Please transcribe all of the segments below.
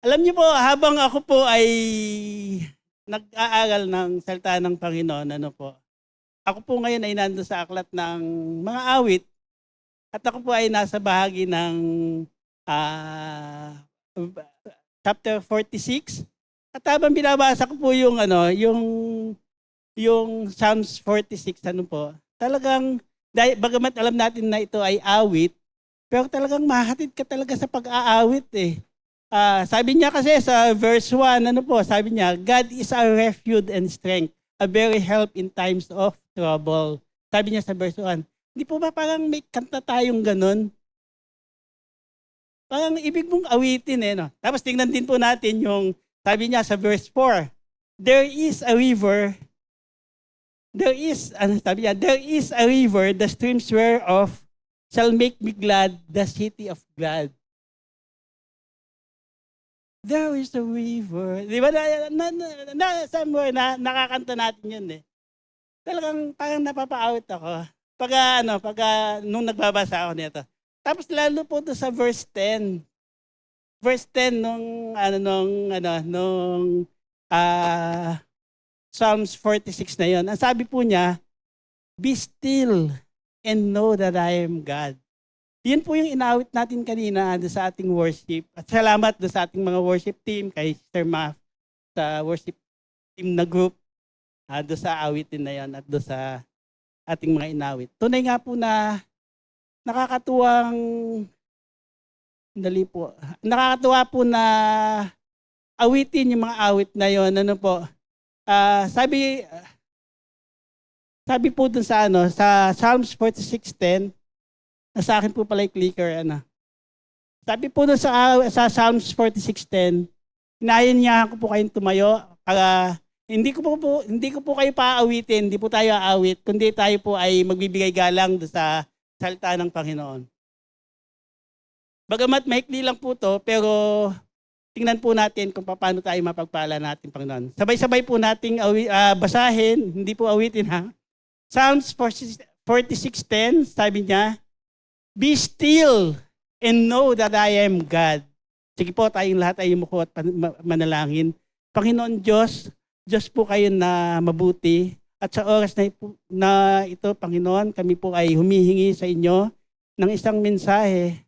Alam niyo po, habang ako po ay nag-aaral ng salita ng Panginoon, ako po ngayon ay nando sa aklat ng mga awit at ako po ay nasa bahagi ng ah, chapter 46. At habang binabasa ko po yung Psalms 46, talagang, bagamat alam natin na ito ay awit, pero talagang mahatid ka talaga sa pag-aawit eh. Sabi niya kasi sa verse 1, sabi niya, God is our refuge and strength, a very help in times of trouble. Sabi niya sa verse 1. Hindi po ba parang may kanta tayong ganun? Parang ibig mong awitin eh, no? Tapos tingnan din po natin yung, sabi niya sa verse 4, there is a river, there is a river, the streams whereof shall make me glad, the city of God. There is a river. Di ba? Somewhere nakakanta natin yun eh. Talagang parang napapaawit ako. Nung nagbabasa ako nito. Tapos lalo po doon sa verse 10. Verse 10 nung Psalms 46 na yon. Ang sabi po niya, be still and know that I am God. Yun po yung inawit natin kanina sa ating worship. At salamat do sa ating mga worship team, kay Sister Maf, sa worship team na group, do sa awitin na yan at do sa ating mga inawit. Tunay nga po na nakakatuwa po na awitin yung mga awit na yon. Sabi po dun sa Psalms 46:10, sa akin po pala yung clicker, Sabi po doon sa Psalms 46:10, hinahanyahan ko po kayong tumayo. Hindi ko po kayo paawitin, hindi po tayo aawit, kundi tayo po ay magbibigay galang doon sa salita ng Panginoon. Bagamat maikli lang po to, pero tingnan po natin kung paano tayo mapagpala natin, Panginoon. Sabay-sabay po nating basahin, hindi po awitin ha. Psalms 46:10, sabi niya, be still and know that I am God. Sige po, tayong lahat ay yumuko at manalangin. Panginoon Diyos po kayo na mabuti. At sa oras na ito, Panginoon, kami po ay humihingi sa inyo ng isang mensahe,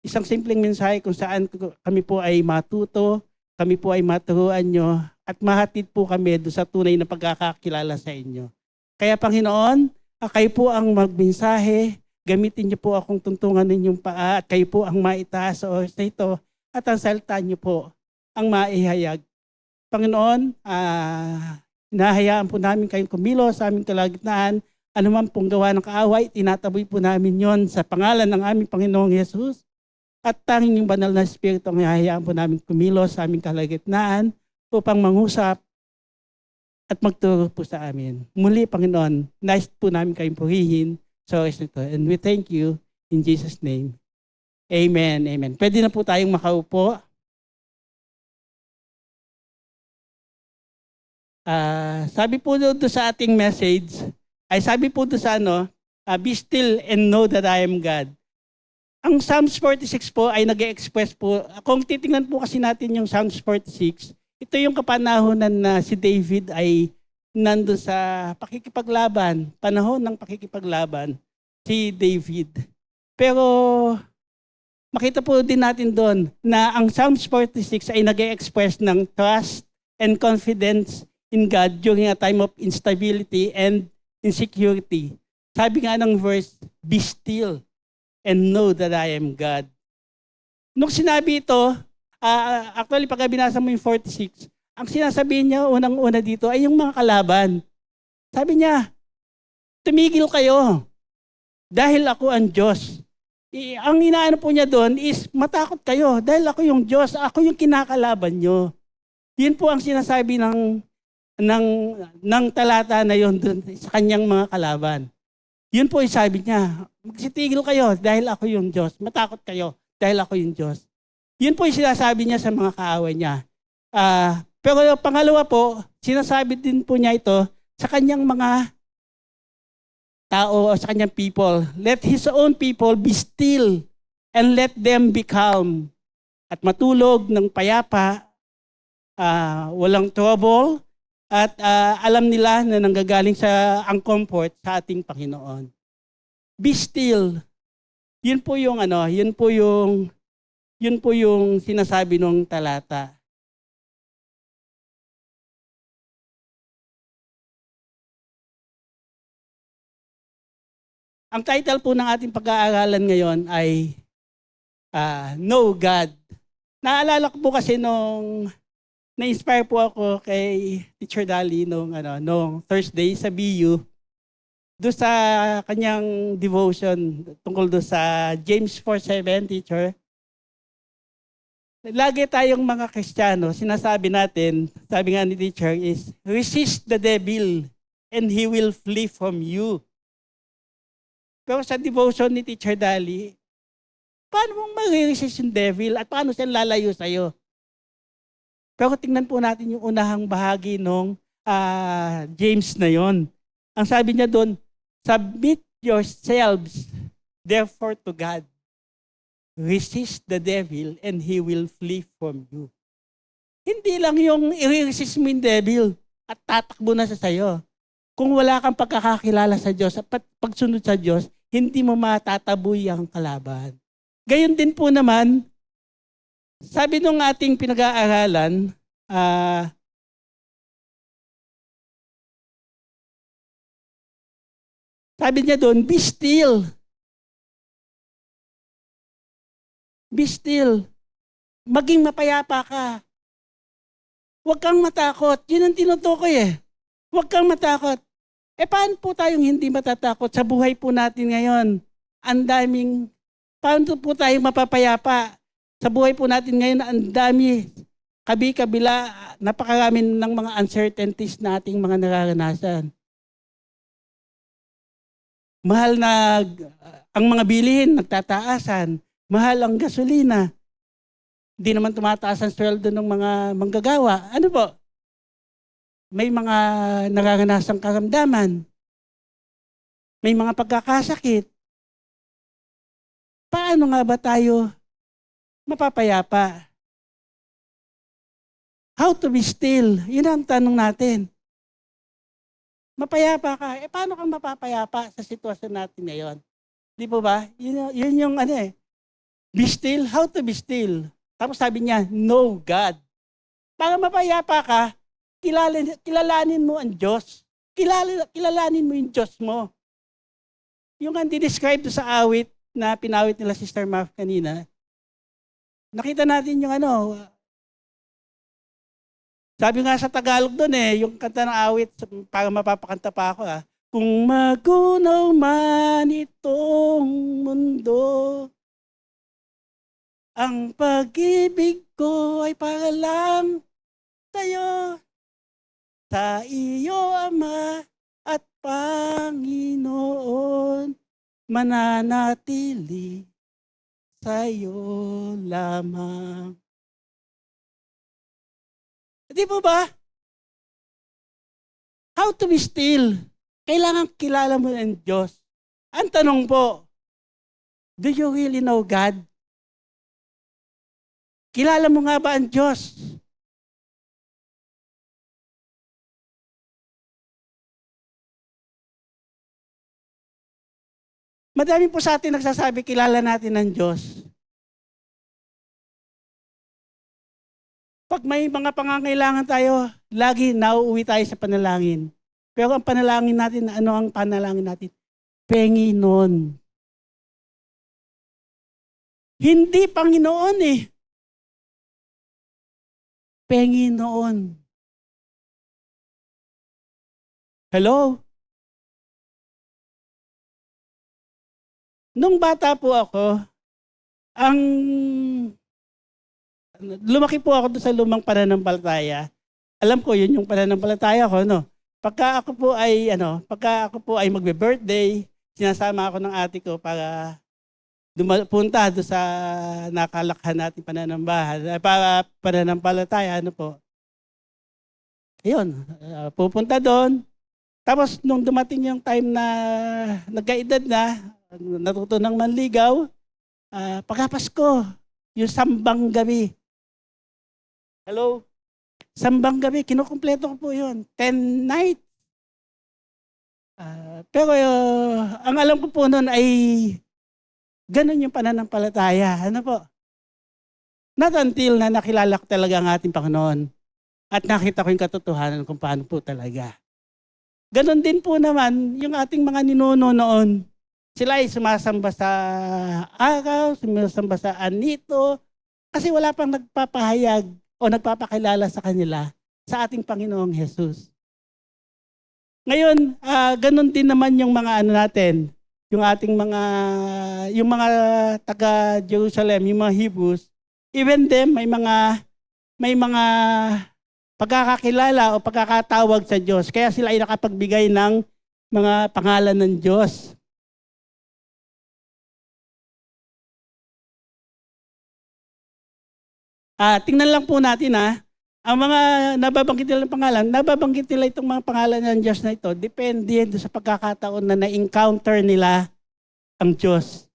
isang simpleng mensahe kung saan kami po ay matuto, kami po ay maturuan nyo, at mahatid po kami doon sa tunay na pagkakakilala sa inyo. Kaya Panginoon, kayo po ang magmensahe. Gamitin niyo po akong tuntungan ninyong paa at kayo po ang maitaas sa oras na ito at ang salita niyo po ang maihayag. Panginoon, hinahayaan po namin kayong kumilos sa aming kalagitnaan. Ano man pong gawa ng kaaway, tinataboy po namin yon sa pangalan ng aming Panginoong Yesus. At tanging yung banal na Espiritu ang hinahayaan po namin kumilos sa aming kalagitnaan upang mangusap at magturo po sa amin. Muli, Panginoon, nais po namin kayong purihin. So, and we thank you in Jesus' name. Amen, amen. Pwede na po tayong makaupo. Sabi po doon sa ating message, sabi po doon sa be still and know that I am God. Ang Psalms 46 po ay nag-express po, kung titingnan po kasi natin yung Psalms 46, ito yung kapanahonan na si David ay nando sa pakikipaglaban, panahon ng pakikipaglaban, si David. Pero makita po din natin doon na ang Psalms 46 ay nag-express ng trust and confidence in God during a time of instability and insecurity. Sabi nga ng verse, be still and know that I am God. Nung sinabi ito, actually pag binasa mo yung 46, ang sinasabihin niya unang-una dito ay yung mga kalaban. Sabi niya, tumigil kayo dahil ako ang Diyos. Ang inaano po niya doon is matakot kayo dahil ako yung Diyos, ako yung kinakalaban nyo. Yun po ang sinasabi ng talata na yun doon sa kanyang mga kalaban. Yun po yung sabi niya, magsitigil kayo dahil ako yung Diyos. Matakot kayo dahil ako yung Diyos. Yun po yung sinasabi niya sa mga kaaway niya. Pero pangalawa po, sinasabi din po niya ito sa kanyang mga tao o sa kanyang people. Let his own people be still and let them be calm. at matulog ng payapa, walang trouble, at alam nila na nanggagaling sa ang comfort sa ating Panginoon. Be still. Yun po yung yun po yung sinasabi ng talata. Ang title po ng ating pag-aaralan ngayon ay Know God. Naalala ko po kasi nung na-inspire po ako kay Teacher Dali nung Thursday sa BU, doon sa kanyang devotion tungkol doon sa James 4:7, teacher. Lagi tayong mga Kristiyano, sinasabi natin, sabi nga ni teacher is, resist the devil and he will flee from you. Pero sa devotion ni Teacher Dali, paano mong mag-resist yung devil at paano siya lalayo sa'yo? Pero tingnan po natin yung unahang bahagi ng James na yon. Ang sabi niya doon, submit yourselves therefore to God. Resist the devil and he will flee from you. Hindi lang yung i-resist mo yung devil at tatakbo na sa sayo. Kung wala kang pagkakakilala sa Diyos at pagsunod sa Diyos, hindi mo matataboy ang kalaban. Gayon din po naman, sabi nung ating pinag-aaralan, sabi niya doon, be still. Be still. Maging mapayapa ka. Huwag kang matakot. Yun ang tinutukoy eh. Huwag kang matakot. Paano po tayong hindi matatakot sa buhay po natin ngayon? Paano po tayong mapapayapa? Sa buhay po natin ngayon, ang dami, kabila, napakarami ng mga uncertainties na ating mga nararanasan. Mahal na ang mga bilihin, nagtataasan. Mahal ang gasolina. Hindi naman tumataas ang sweldo ng mga manggagawa. Ano po? May mga nararanasang karamdaman. May mga pagkakasakit. Paano nga ba tayo mapapayapa? How to be still? Yun ang tanong natin. Mapayapa ka. Paano kang mapapayapa sa sitwasyon natin ngayon? Di po ba? Yun yung be still? How to be still? Tapos sabi niya, know God. Para mapayapa ka, kilalanin mo ang Diyos. Kilalanin mo yung Diyos mo. Yung ang describe sa awit na pinawit nila Sister Marv kanina, nakita natin yung sabi nga sa Tagalog doon yung kanta ng awit, para mapapakanta pa ako Kung magunaw man itong mundo, ang pag-ibig ko ay para lang sa'yo, sa iyo, Ama at Panginoon, mananatili sa'yo lamang. Di po ba? How to be still? Kailangan kilala mo ang Diyos. Ang tanong po, do you really know God? Kilala mo nga ba ang Diyos? Madami po sa atin nagsasabi, kilala natin ang Diyos. Pag may mga pangangailangan tayo, lagi nauuwi tayo sa panalangin. Pero ang panalangin natin, ano ang panalangin natin? Panginoon. Hindi Panginoon Panginoon. Hello? Nung bata po ako, lumaki po ako doon sa lumang pananampalataya. Alam ko, yun yung pananampalataya ko, Pagka ako po ay magbe-birthday, sinasama ako ng ate ko para punta doon sa nakalakhan natin pananampalataya, Ayun, pupunta doon. Tapos nung dumating yung time na nagkaedad na, natuto ng manligaw, pagkapasko, yung sambang gabi. Hello? Sambang gabi, kinukumpleto ko po yun. 10 nights. Pero ang alam ko po noon ay ganun yung pananampalataya. Ano po? Not until na nakilala ko talaga ang ating Panginoon at nakita ko yung katotohanan kung paano po talaga. Ganon din po naman yung ating mga ninuno noon. Sila ay sumasamba sa araw, sumasamba sa anito, kasi wala pang nagpapahayag o nagpapakilala sa kanila sa ating Panginoong Jesus. Ngayon, ganon din naman yung mga ano natin, yung ating mga taga Jerusalem, yung mga Hebrews, even them may mga pagkakakilala o pagkakatawag sa Diyos. Kaya sila ay nakapagbigay ng mga pangalan ng Diyos. Tingnan lang po natin ang mga nababanggit nila ng pangalan, nababanggit nila itong mga pangalan ng Diyos na ito, depende sa pagkakataon na na-encounter nila ang Diyos.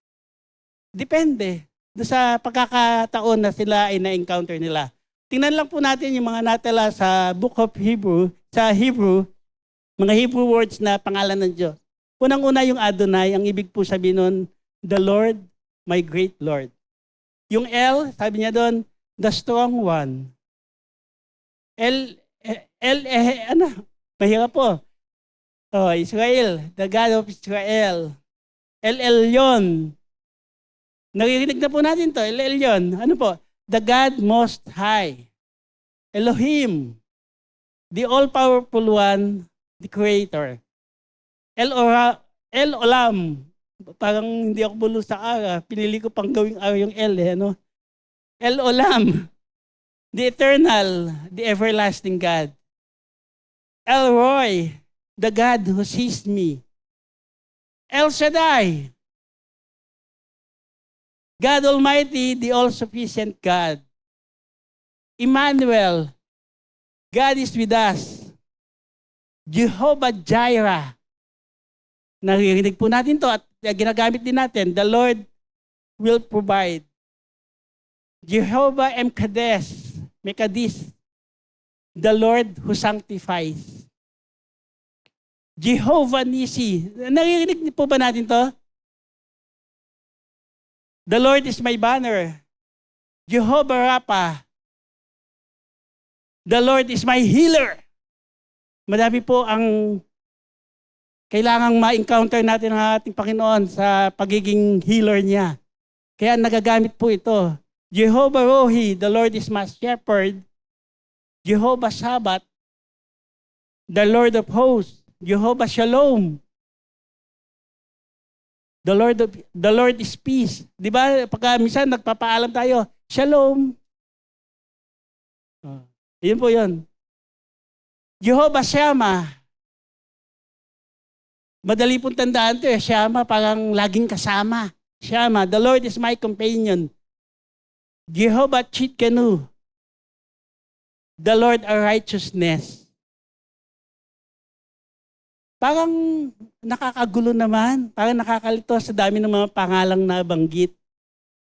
Depende sa pagkakataon na sila ay na-encounter nila. Tingnan lang po natin yung mga natala sa Book of Hebrew, sa Hebrew, mga Hebrew words na pangalan ng Diyos. Unang-una yung Adonai, ang ibig po sabihin nun, the Lord, my great Lord. Yung L, sabi niya doon, the strong one. Mahirap po. Israel, the God of Israel. El-Elyon. Naririnig na po natin to, El-Elyon. Ano po? The God Most High. Elohim. The All-Powerful One, the Creator. El-Olam. Parang hindi ako bulo sa ara. Pinili ko pang gawing ara yung El. Ano? El-Olam. The Eternal, the Everlasting God. El-Roy, the God who sees me. El Shaddai, God Almighty, the all-sufficient God. Emmanuel, God is with us. Jehovah Jireh. Naririnig po natin to at ginagamit din natin. The Lord will provide. Jehovah Mekadis, the Lord who sanctifies. Jehovah Nisi. Naririnig po ba natin to? The Lord is my banner. Jehovah Rapha. The Lord is my healer. Madami po ang kailangang ma-encounter natin ng ating Panginoon sa pagiging healer niya. Kaya nagagamit po ito. Jehovah Rohi, the Lord is my shepherd. Jehovah Sabbath, the Lord of hosts. Jehovah Shalom. The Lord is peace. Di ba? Pagka minsan nagpapaalam tayo, Shalom. Yun po yun. Jehovah Shammah. Madali pong tandaan ito Shammah, parang laging kasama. Shammah, the Lord is my companion. Jehovah Tsidkenu. The Lord our righteousness. Parang nakakagulo naman, parang nakakalito sa dami ng mga pangalang nabanggit.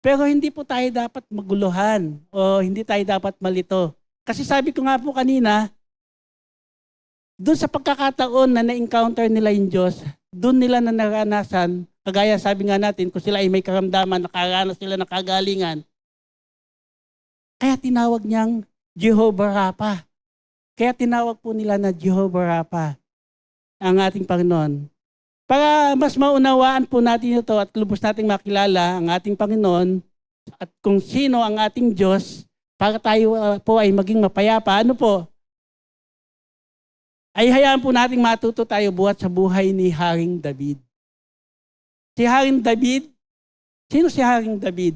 Pero hindi po tayo dapat maguluhan o hindi tayo dapat malito. Kasi sabi ko nga po kanina, doon sa pagkakataon na na-encounter nila yung Diyos, doon nila na naranasan, kagaya sabi nga natin, kung sila ay may karamdaman, nakaranas sila ng kagalingan, kaya tinawag niyang Jehovah Rapha. Kaya tinawag po nila na Jehovah Rapha ang ating Panginoon. Para mas maunawaan po natin ito at lubos nating makilala ang ating Panginoon at kung sino ang ating Diyos, para tayo po ay maging mapayapa. Ano po? Ay hayaan po nating matuto tayo buhat sa buhay ni Haring David. Si Haring David, sino si Haring David?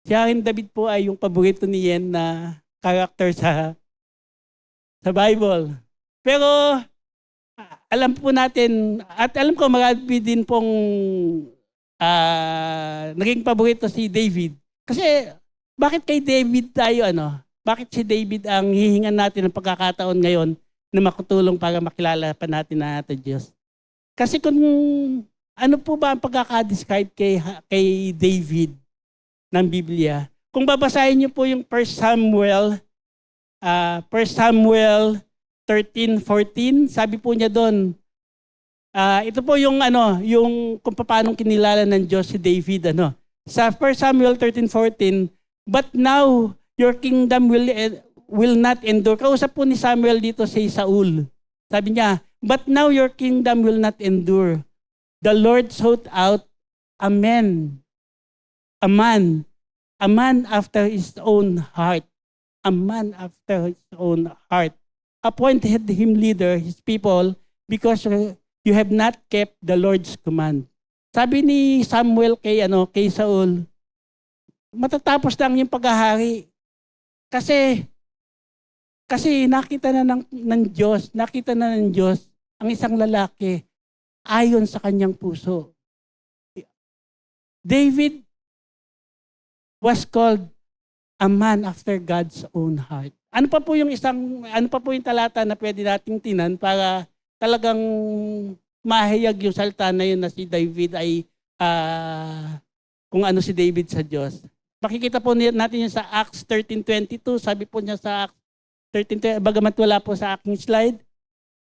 Si Haring David po ay yung paborito ni Yen na character sa Bible. Pero alam po natin, at alam ko marami din pong naging paborito si David. Kasi bakit kay David tayo Bakit si David ang hihingan natin ng pagkakataon ngayon na makutulong para makilala pa natin na ating Diyos? Kasi kung ano po ba ang pagkakadescribe kay David? ng Biblia. Kung babasahin niyo po yung 1 Samuel 13:14, sabi po niya doon, ito po yung yung kung paano kinilala ng Diyos si David Sa 1 Samuel 13:14, but now your kingdom will not endure. Kausap po ni Samuel dito si Saul. Sabi niya, but now your kingdom will not endure. The Lord sought out a man after his own heart. A man after his own heart. Appointed him leader, his people, because you have not kept the Lord's command. Sabi ni Samuel kay Saul, matatapos lang yung paghahari. Kasi nakita na ng Diyos ang isang lalaki ayon sa kanyang puso. David was called a man after God's own heart. Ano pa po yung talata na pwede nating tinan para talagang mahayag yung salta na yun na si David ay kung ano si David sa Diyos. Makikita po natin yun sa Acts 13:22. Sabi po niya sa Acts 13:20, bagamat wala po sa aking slide.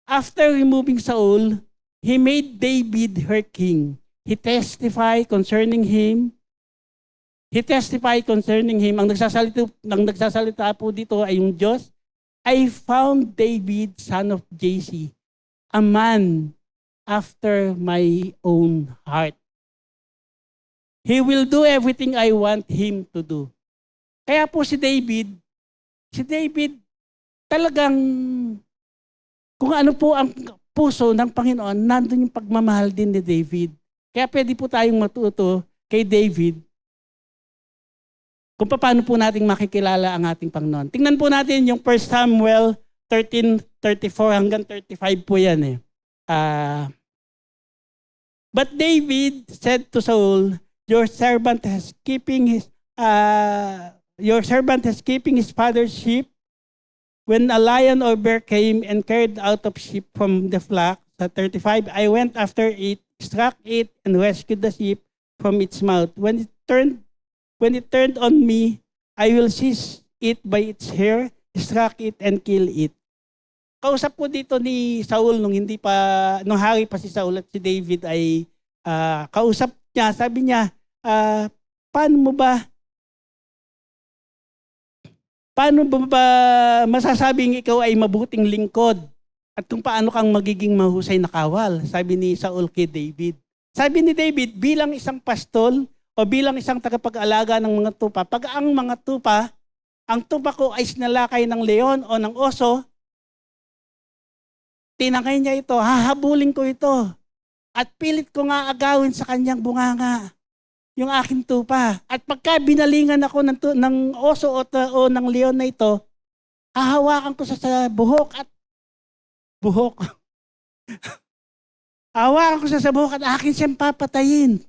After removing Saul, he made David her king. He testified concerning him. Ang nagsasalita po dito ay yung Diyos. I found David, son of Jesse, a man after my own heart. He will do everything I want him to do. Kaya po si David talagang kung ano po ang puso ng Panginoon, nandun yung pagmamahal din ni David. Kaya pwede po tayong matuto kay David kung paano po nating makikilala ang ating Panginoon. Tingnan po natin yung 1 Samuel 13:34 hanggang 35 po yan But David said to Saul, your servant has keeping his father's sheep. When a lion or bear came and carried out of sheep from the flock, sa 35, I went after it, struck it, and rescued the sheep from its mouth. When it turned on me, I will seize it by its hair, struck it, and kill it. Kausap po dito ni Saul nung hari pa si Saul at si David ay kausap niya, sabi niya, paano mo ba masasabing ikaw ay mabuting lingkod at kung paano kang magiging mahusay na kawal? Sabi ni Saul kay David. Sabi ni David, bilang isang pastol o bilang isang tagapag-alaga ng mga tupa, pag ang tupa ko ay sinalakay ng leon o ng oso, tinangay niya ito, hahabulin ko ito. At pilit ko nga agawin sa kanyang bunganga yung aking tupa. At pagka binalingan ako ng oso o ng leon na ito, hahawakan ko sa buhok at buhok. Hawakan ko sa buhok at akin siyang papatayin.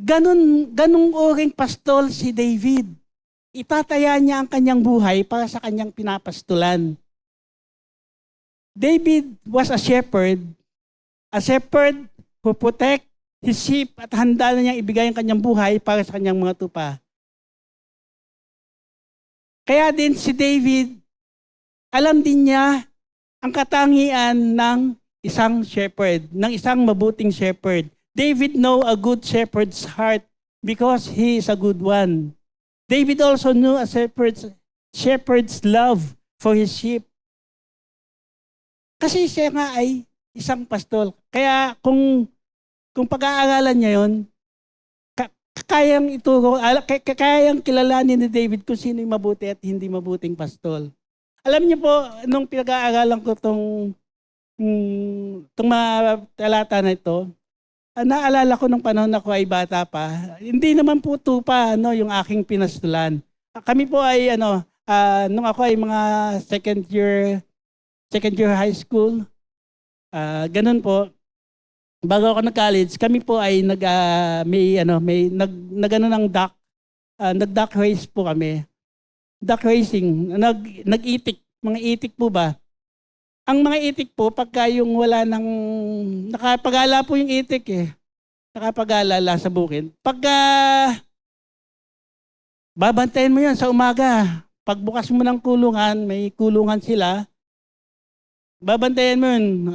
Ganong uring pastol si David. Itataya niya ang kanyang buhay para sa kanyang pinapastulan. David was a shepherd who protect his sheep at handa na niyang ibigay ang kanyang buhay para sa kanyang mga tupa. Kaya din si David, alam din niya ang katangian ng isang shepherd, ng isang mabuting shepherd. David know a good shepherd's heart because he is a good one. David also knew a shepherd's love for his sheep. Kasi siya nga ay isang pastol. Kaya kung pag-aaralan niya yon, kayang ituro, kayang kilalanin ni David kung sino yung mabuti at hindi mabuting pastol. Alam niyo po, nung pinag-aaralan ko itong mga talata na ito, naalala ko nung panahon ako ay bata pa, hindi naman po tupa yung aking pinastulan. Kami po ay nung ako ay mga second year high school, ganun po. Bago ako nag-college, kami po ay nag-duck race po kami. Duck racing, nag-itik, mga itik po ba? Ang mga itik po, pagka yung wala nakapagala po yung itik saka pag-aalala sa bukid. Pagka babantayan mo yan sa umaga, pagbukas mo ng kulungan, may kulungan sila, babantayan mo yun.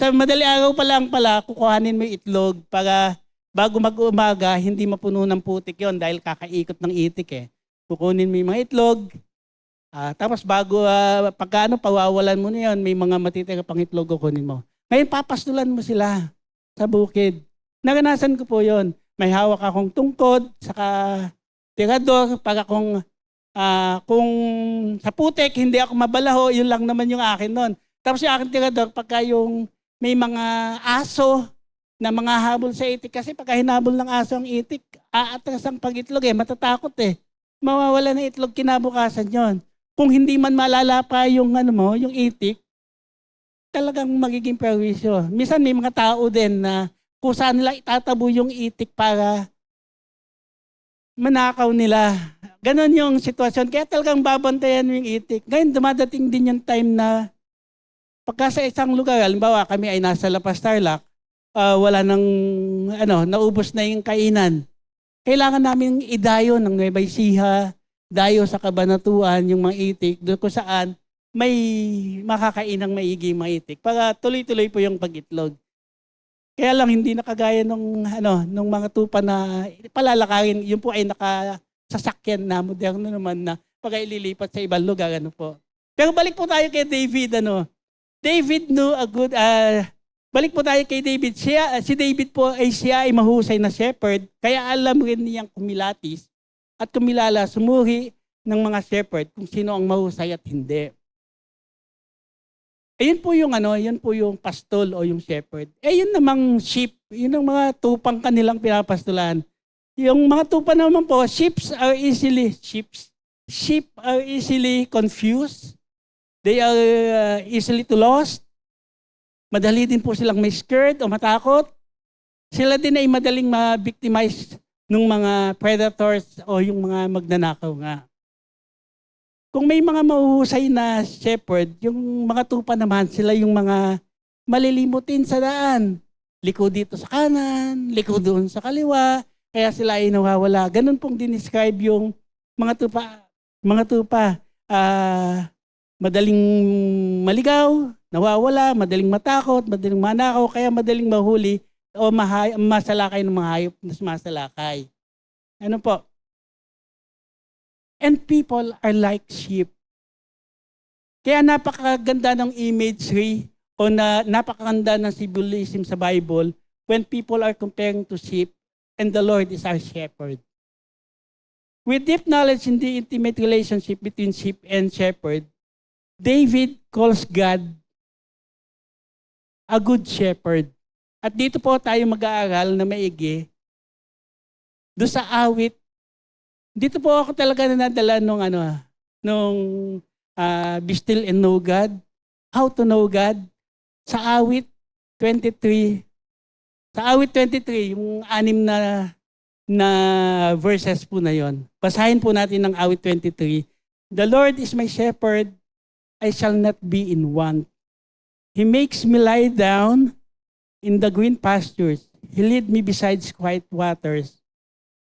Sa madali araw pa lang pala, kukuhanin mo yung itlog para bago mag-umaga, hindi mapuno ng putik yon dahil kakaikot ng itik eh. Kukunin mo yung mga itlog, tapos bago, pagkano, pawawalan mo na yun, may mga matitira pang itlog kukunin mo. Ngayon, papastulan mo sila sa bukid. Naranasan ko po yon. May hawak akong tungkod, saka tirador, para kung sa putik, hindi ako mabalaho, yun lang naman yung akin nun. Tapos yung aking tirador, pagka yung may mga aso na mga habol sa itik, kasi pagka hinabol ng aso ang itik, aatras ang pag-itlog eh, matatakot eh. Mawawala ng itlog kinabukasan yon. Kung hindi man malala pa yung yung itik, talagang magiging perwisyo. Minsan may mga tao din na kung saan nila itatabo yung itik para manakaw nila. Ganon yung sitwasyon. Kaya talagang babantayan mo yung itik. Ngayon dumadating din yung time na pagka sa isang lugar, halimbawa kami ay nasa La Paz, Tarlac, wala nang naubos na yung kainan. Kailangan namin idayo ng Nueva Ecija, dayo sa Cabanatuan, yung mga itik, doon kung saan may makakainang maigi mga itik para tuloy-tuloy po yung pag-itlog. Kaya lang hindi nakagaya nung mga tupa na palalakarin, yun po ay nakasasakyan na moderno naman na pag ililipat sa ibang lugar po. Pero balik po tayo kay David David knew balik po tayo kay David. Si David po siya ay mahusay na shepherd, kaya alam rin niyang kumilatis at kumilala, sumuri ng mga shepherd kung sino ang mahusay at hindi. Ayun po yung pastol o yung shepherd. Yun namang sheep, yun ang mga tupang kanilang pinapastulan. Yung mga tupa naman po, sheep are easily confused. They are easily to lost. Madali din po silang may scared o matakot. Sila din ay madaling ma-victimize ng mga predators o yung mga magnanakaw nga. Kung may mga mahuhusay na shepherd, yung mga tupa naman, sila yung mga malilimutin sa daan. Liko dito sa kanan, liko doon sa kaliwa, kaya sila ay nawawala. Ganun pong dinescribe yung mga tupa. Madaling maligaw, nawawala, madaling matakot, madaling manakaw, kaya madaling mahuli o masalakay ng mga hayop na sumasalakay. Ano po? And people are like sheep. Kaya napakaganda ng imagery o napakaganda ng symbolism sa Bible when people are comparing to sheep and the Lord is our shepherd. With deep knowledge in the intimate relationship between sheep and shepherd, David calls God a good shepherd. At dito po tayo mag-aaral na maigi doon sa awit. Dito po ako talaga nadala nung Be Still and Know God. How to know God. Sa awit 23. Sa awit 23, yung 6 na verses po na yon. Basahin po natin ng awit 23. The Lord is my shepherd, I shall not be in want. He makes me lie down in the green pastures. He leads me beside quiet waters.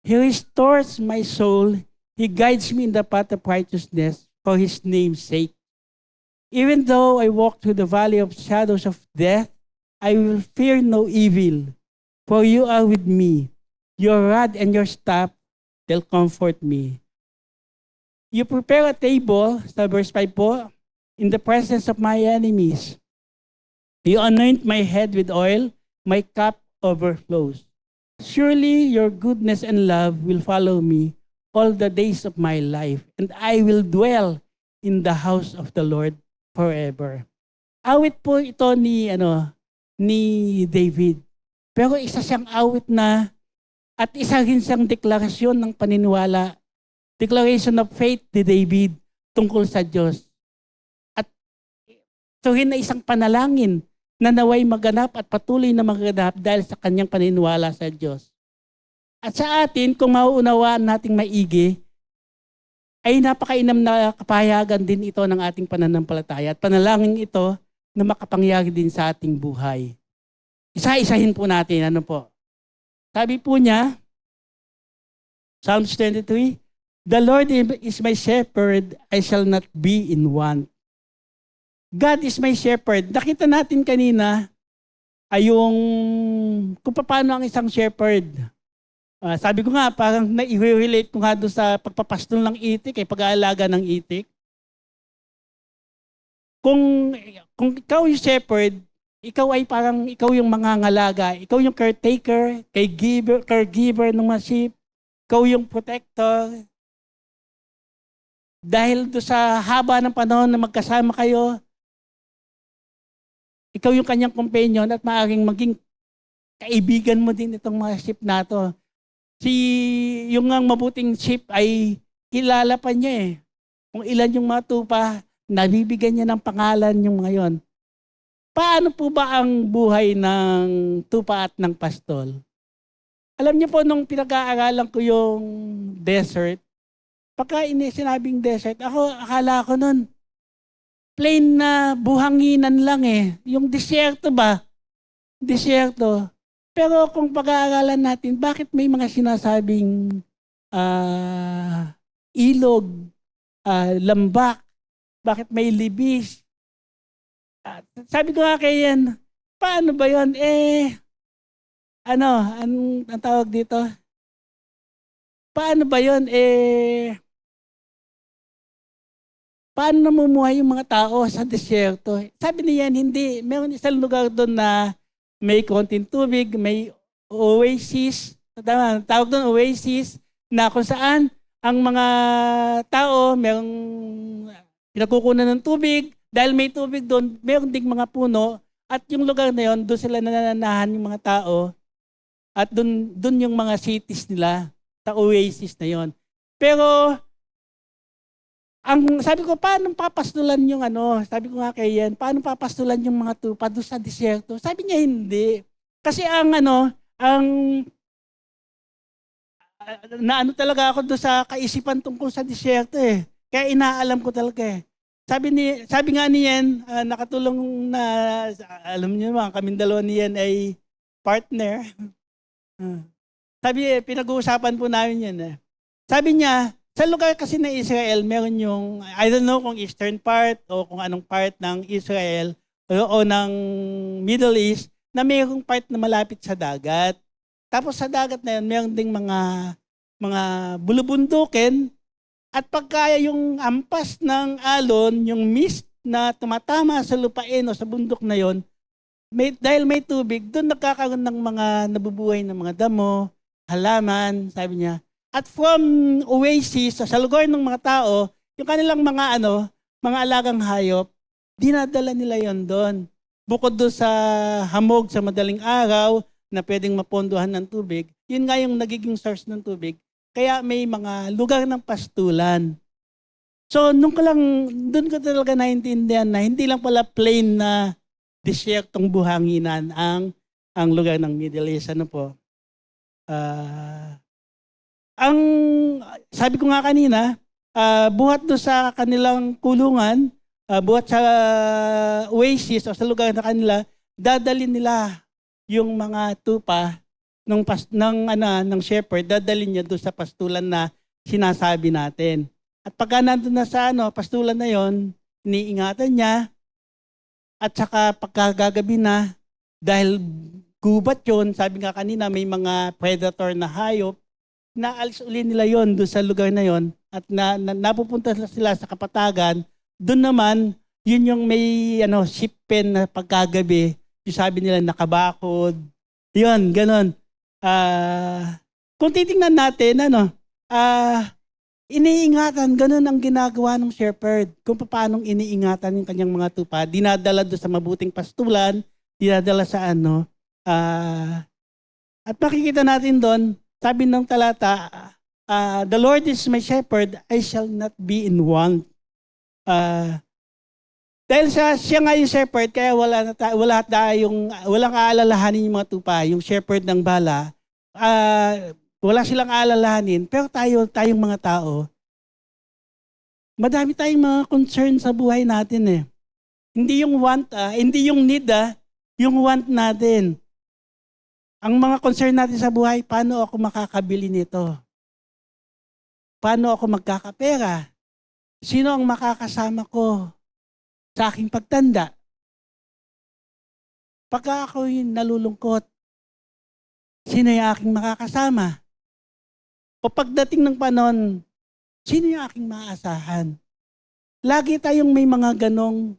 He restores my soul. He guides me in the path of righteousness for His name's sake. Even though I walk through the valley of shadows of death, I will fear no evil, for you are with me. Your rod and your staff, they'll comfort me. You prepare a table, sa verse 5 po, in the presence of my enemies. You anoint my head with oil, my cup overflows. Surely your goodness and love will follow me all the days of my life, and I will dwell in the house of the Lord forever. Awit po ito ni David. Pero isa siyang awit na at isa rin siyang deklarasyon ng paniniwala, declaration of faith ni David tungkol sa Diyos. At ito rin na isang panalangin na naway maganap at patuloy na maganap dahil sa kanyang paniniwala sa Diyos. At sa atin, kung mauunawaan nating maigi, ay napakainam na kapahayagan din ito ng ating pananampalataya at panalangin ito na makapangyari din sa ating buhay. Isa-isahin po natin, Sabi po niya, Psalms 23, "The Lord is my shepherd, I shall not be in want." God is my shepherd. Nakita natin kanina ay yung kung paano ang isang shepherd. Sabi ko nga, parang na-relate ko nga doon sa pagpapastol ng itik, pag-aalaga ng itik. Kung ikaw yung shepherd, ikaw ay parang ikaw yung mangangalaga, ikaw yung caretaker, caregiver ng mga sheep, ikaw yung protector. Dahil doon sa haba ng panahon na magkasama kayo, ikaw yung kanyang companion at maaaring maging kaibigan mo din itong mga sheep na to. Yung ang mabuting sheep ay kilala pa niya eh. Kung ilan yung mga tupa, nabibigyan niya ng pangalan yung mga yon. Paano po ba ang buhay ng tupa at ng pastol? Alam niyo po, nung pinag-aaralan ko yung desert, pagka sinabing desert, akala ko nun, plain na buhanginan lang eh. Yung disyerto ba? Disyerto. Pero kung pag-aaralan natin, bakit may mga sinasabing ilog, lambak, bakit may libis? Sabi ko nga kay Ian, paano ba yun? Ang tawag dito? Paano ba yun? Paano namumuhay yung mga tao sa disyerto? Sabi niya, hindi. Meron isang lugar doon na may konting tubig, may oasis. Tawag doon oasis, na kung saan ang mga tao merong pinakukunan ng tubig. Dahil may tubig doon, meron ding mga puno. At yung lugar na yun, doon sila nananahan yung mga tao. At doon yung mga cities nila, sa oasis na yon. Pero sabi ko, paano papastulan yung sabi ko nga kay Ian, paano papastulan yung mga tupa doon sa disyerto? Sabi niya hindi. Kasi naano talaga ako doon sa kaisipan tungkol sa disyerto eh. Kaya inaalam ko talaga eh. Sabi nga ni Ian, nakatulong na, alam niyo naman, kaming dalawa ni Ian ay partner. Sabi, pinag-uusapan po namin yan eh. Sabi niya, sa lugar kasi ng Israel, meron yung, I don't know kung eastern part o kung anong part ng Israel o ng Middle East, na mayroong part na malapit sa dagat. Tapos sa dagat na yun, meron ding mga bulubundukin. At pagka yung ampas ng alon, yung mist na tumatama sa lupain o sa bundok na yon, dahil may tubig, doon nagkakaroon ng mga nabubuhay ng mga damo, halaman, sabi niya. At from oasis, sa lugar ng mga tao, yung kanilang mga alagang hayop, dinadala nila yon doon. Bukod doon sa hamog sa madaling araw na pwedeng mapondohan ng tubig, yun nga yung nagiging source ng tubig. Kaya may mga lugar ng pastulan. So, doon ko talaga naintindihan na hindi lang pala plain na disyertong buhanginan ang lugar ng Middle East. Sabi ko nga kanina, buhat do sa kanilang kulungan, buhat sa oasis o sa lugar na kanila, dadalhin nila yung mga tupa ng shepherd, dadalhin niya doon sa pastulan na sinasabi natin. At pagka nandun na sa pastulan na yon, iniingatan niya, at saka pagkagagabi na, dahil gubat yon, sabi nga kanina, may mga predator na hayop, naalis uli nila yon doon sa lugar na yon at napupunta sila sa kapatagan. Doon naman, yun yung may sheep pen na pagkagabi, yung sabi nila nakabakod. Yun, ganun. Kung titingnan natin, iniingatan, ganun ang ginagawa ng shepherd. Kung paano iniingatan yung kanyang mga tupa, dinadala doon sa mabuting pastulan, dinadala sa at makikita natin doon, sabi ng talata, the Lord is my shepherd, I shall not be in want. Dahil siya nga yung shepherd, kaya walang aalalahanin yung mga tupa, yung shepherd ng bala, wala silang aalalahanin, pero tayong mga tao, madami tayong mga concern sa buhay natin eh. Hindi yung want, hindi yung need, yung want natin. Ang mga concern natin sa buhay, paano ako makakabili nito? Paano ako magkakapera? Sino ang makakasama ko sa aking pagtanda? Pagka ako'y nalulungkot, sino yung aking makakasama? O pagdating ng panahon, sino yung aking maaasahan? Lagi tayong may mga ganong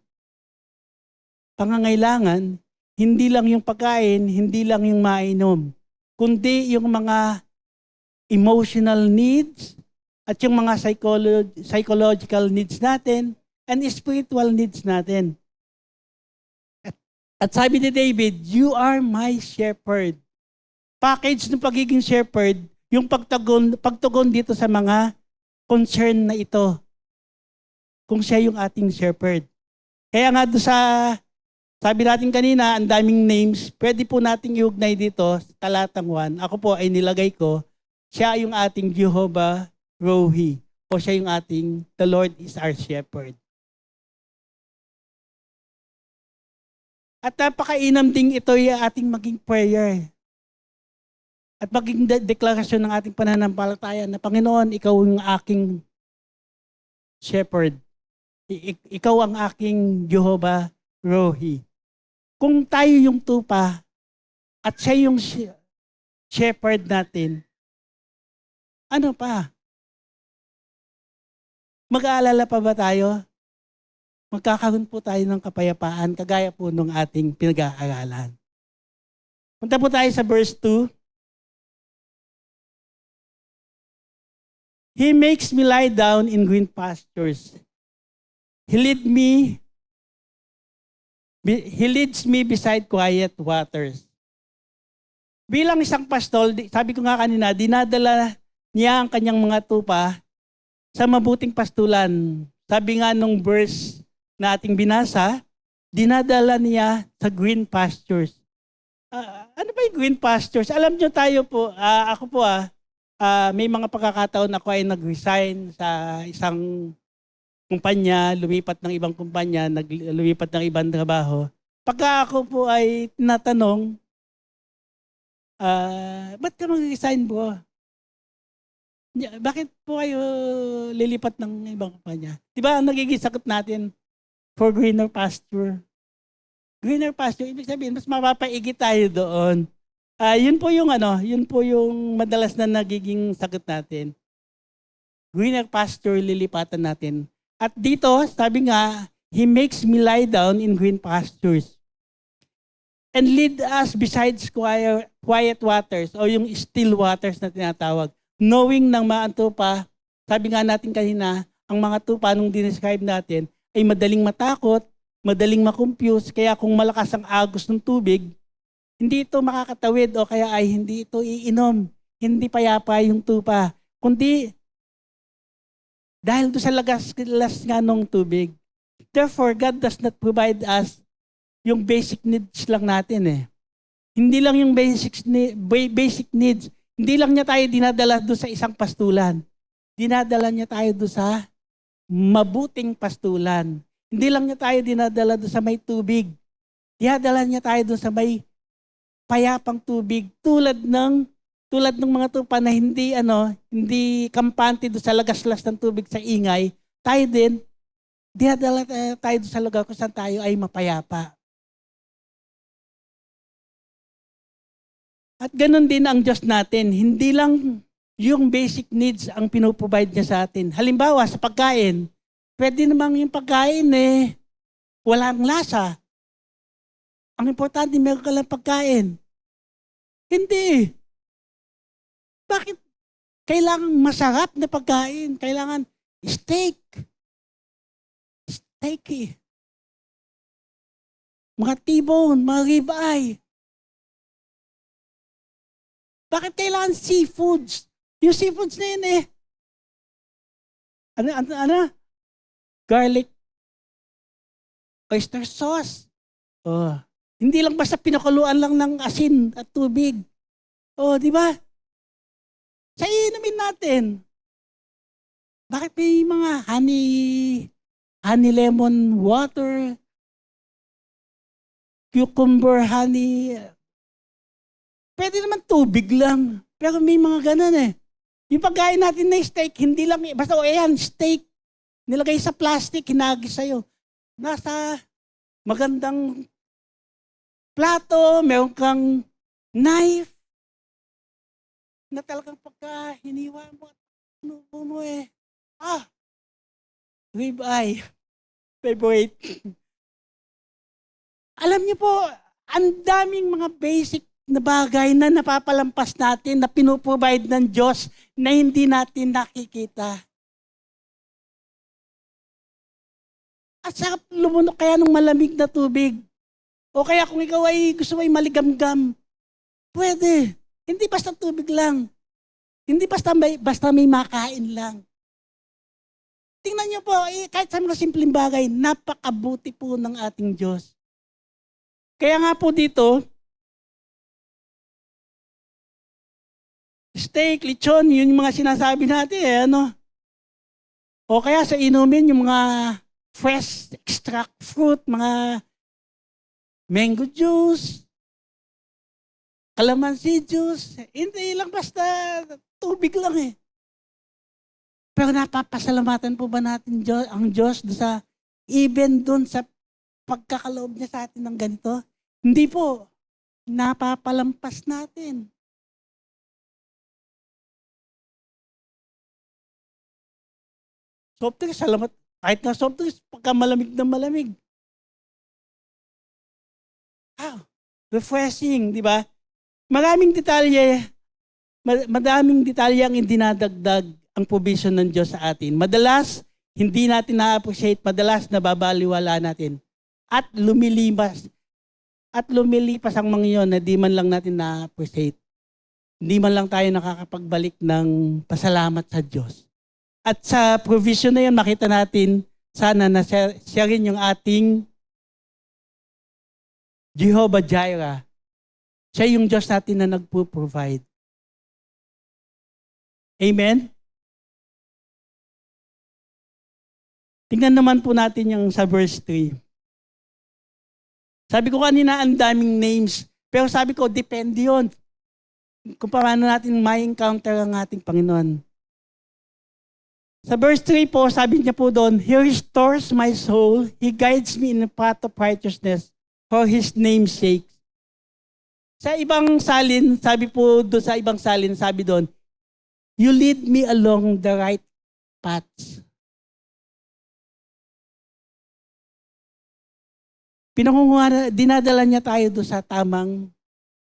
pangangailangan, hindi lang yung pagkain, hindi lang yung mainom, kundi yung mga emotional needs at yung mga psychological needs natin and spiritual needs natin. At sabi ni David, you are my shepherd. Package ng pagiging shepherd, yung pagtugon dito sa mga concern na ito. Kung siya yung ating shepherd. Kaya nga doon sa, sabi natin kanina, ang daming names, pwede po nating iugnay dito sa talatang 1. Ako po ay nilagay ko, siya yung ating Jehovah Rohi. O siya yung ating, the Lord is our shepherd. At napakainam ding ito yung ating maging prayer. At maging deklarasyon ng ating pananampalataya na Panginoon, ikaw yung aking shepherd. Ikaw ang aking Jehovah Rohi. Kung tayo yung tupa at siya yung shepherd natin, ano pa? Mag-aalala pa ba tayo? Magkakaroon po tayo ng kapayapaan kagaya po ng ating pinag-aaralan. Punta po tayo sa verse 2. He makes me lie down in green pastures. He leads me beside quiet waters. Bilang isang pastol, sabi ko nga kanina, dinadala niya ang kanyang mga tupa sa mabuting pastulan. Sabi nga nung verse na ating binasa, dinadala niya sa green pastures. Ano ba yung green pastures? Alam nyo tayo po, ako po may mga pagkakataon ako ay nag-resign sa isang kumpanya, lumipat ng ibang kumpanya, lumipat ng ibang trabaho. Pagka ako po ay tinatanong, ba't ka mag-resign po? Bakit po kayo lilipat ng ibang kumpanya? Di ba ang nagiging sagot natin for greener pasture? Greener pasture, ibig sabihin, mas mapapaigit tayo doon. Yun po yung madalas na nagiging sagot natin. Greener pasture, lilipatan natin. At dito, sabi nga, He makes me lie down in green pastures and lead us besides quiet waters o yung still waters na tinatawag. Knowing ng mga tupa, sabi nga natin kanina, ang mga tupa nung dinescribe natin ay madaling matakot, madaling makompuse, kaya kung malakas ang agos ng tubig, hindi ito makakatawid o kaya ay hindi ito iinom, hindi payapa yung tupa, kundi dahil doon sa lagas nga ng tubig. Therefore, God does not provide us yung basic needs lang natin eh. Hindi lang yung basic needs. Hindi lang niya tayo dinadala doon sa isang pastulan. Dinadala niya tayo doon sa mabuting pastulan. Hindi lang niya tayo dinadala doon sa may tubig. Dinadala niya tayo doon sa may payapang tubig tulad ng mga tupa na hindi kampante doon sa lagaslas ng tubig sa ingay. Tayo din dinadala tayo doon sa lugar kung saan tayo ay mapayapa. At ganun din ang Diyos natin. Hindi lang yung basic needs ang pinuprovide niya sa atin. Halimbawa, sa pagkain, pwede namang yung pagkain walang lasa. Ang importante, meron ka lang pagkain. Hindi. Bakit kailangan masarap na pagkain? Kailangan steak. Steak. Mga T-bone, mga ribeye. Bakit kailangan seafoods? Yung seafoods na yun garlic oyster sauce. Oh. Hindi lang basta pinakuluan lang ng asin at tubig. Oh, di ba? Sa inumin natin. Bakit may mga honey lemon water, cucumber honey, Pwede naman tubig lang. Pero may mga ganun eh. Yung pagkain natin na steak, hindi lang, basta ayan, steak. Nilagay sa plastic, hinagis sa'yo. Nasa magandang plato, meron kang knife, na talagang pagka hiniwa mo at mo eh. Ribeye. Favorite. Alam niyo po, ang daming mga basic na bagay na napapalampas natin, na pinoprovide ng Diyos na hindi natin nakikita. At sarap lumunok kaya ng malamig na tubig. O kaya kung ikaw ay gusto ay maligamgam, pwede. Hindi basta tubig lang. Hindi basta may makain lang. Tingnan niyo po, kahit sa mga simpleng bagay, napakabuti po ng ating Diyos. Kaya nga po dito, steak, lechon, yun yung mga sinasabi natin eh, ano? O kaya sa inumin, yung mga fresh extract fruit, mga mango juice, calamansi juice, hindi lang basta tubig lang eh. Pero napapasalamatan po ba natin ang Diyos sa even doon sa pagkakaloob niya sa atin ng ganito? Hindi po. Napapalampas natin. Soft drinks, salamat. Kahit na soft drinks, pagka malamig na malamig. Refreshing, di ba? Madaming detalye ang dinadagdag ang provision ng Diyos sa atin. Madalas, hindi natin na-appreciate, madalas nababaliwala natin. At lumilipas ang mga yun na di man lang natin na-appreciate. Hindi man lang tayo nakakapagbalik ng pasalamat sa Diyos. At sa provision na yun, makita natin, sana na siya rin yung ating Jehovah Jireh. Siya yung Diyos natin na nagpo-provide. Amen? Tingnan naman po natin yung sa verse 3. Sabi ko kanina, ang daming names. Pero sabi ko, depende yun. Kung paano natin ma-encounter ang ating Panginoon. Sa verse 3 po, sabi niya po doon, He restores my soul. He guides me in the path of righteousness for His name's sake. Sa ibang salin, sabi doon, You lead me along the right paths. Dinadala niya tayo doon sa tamang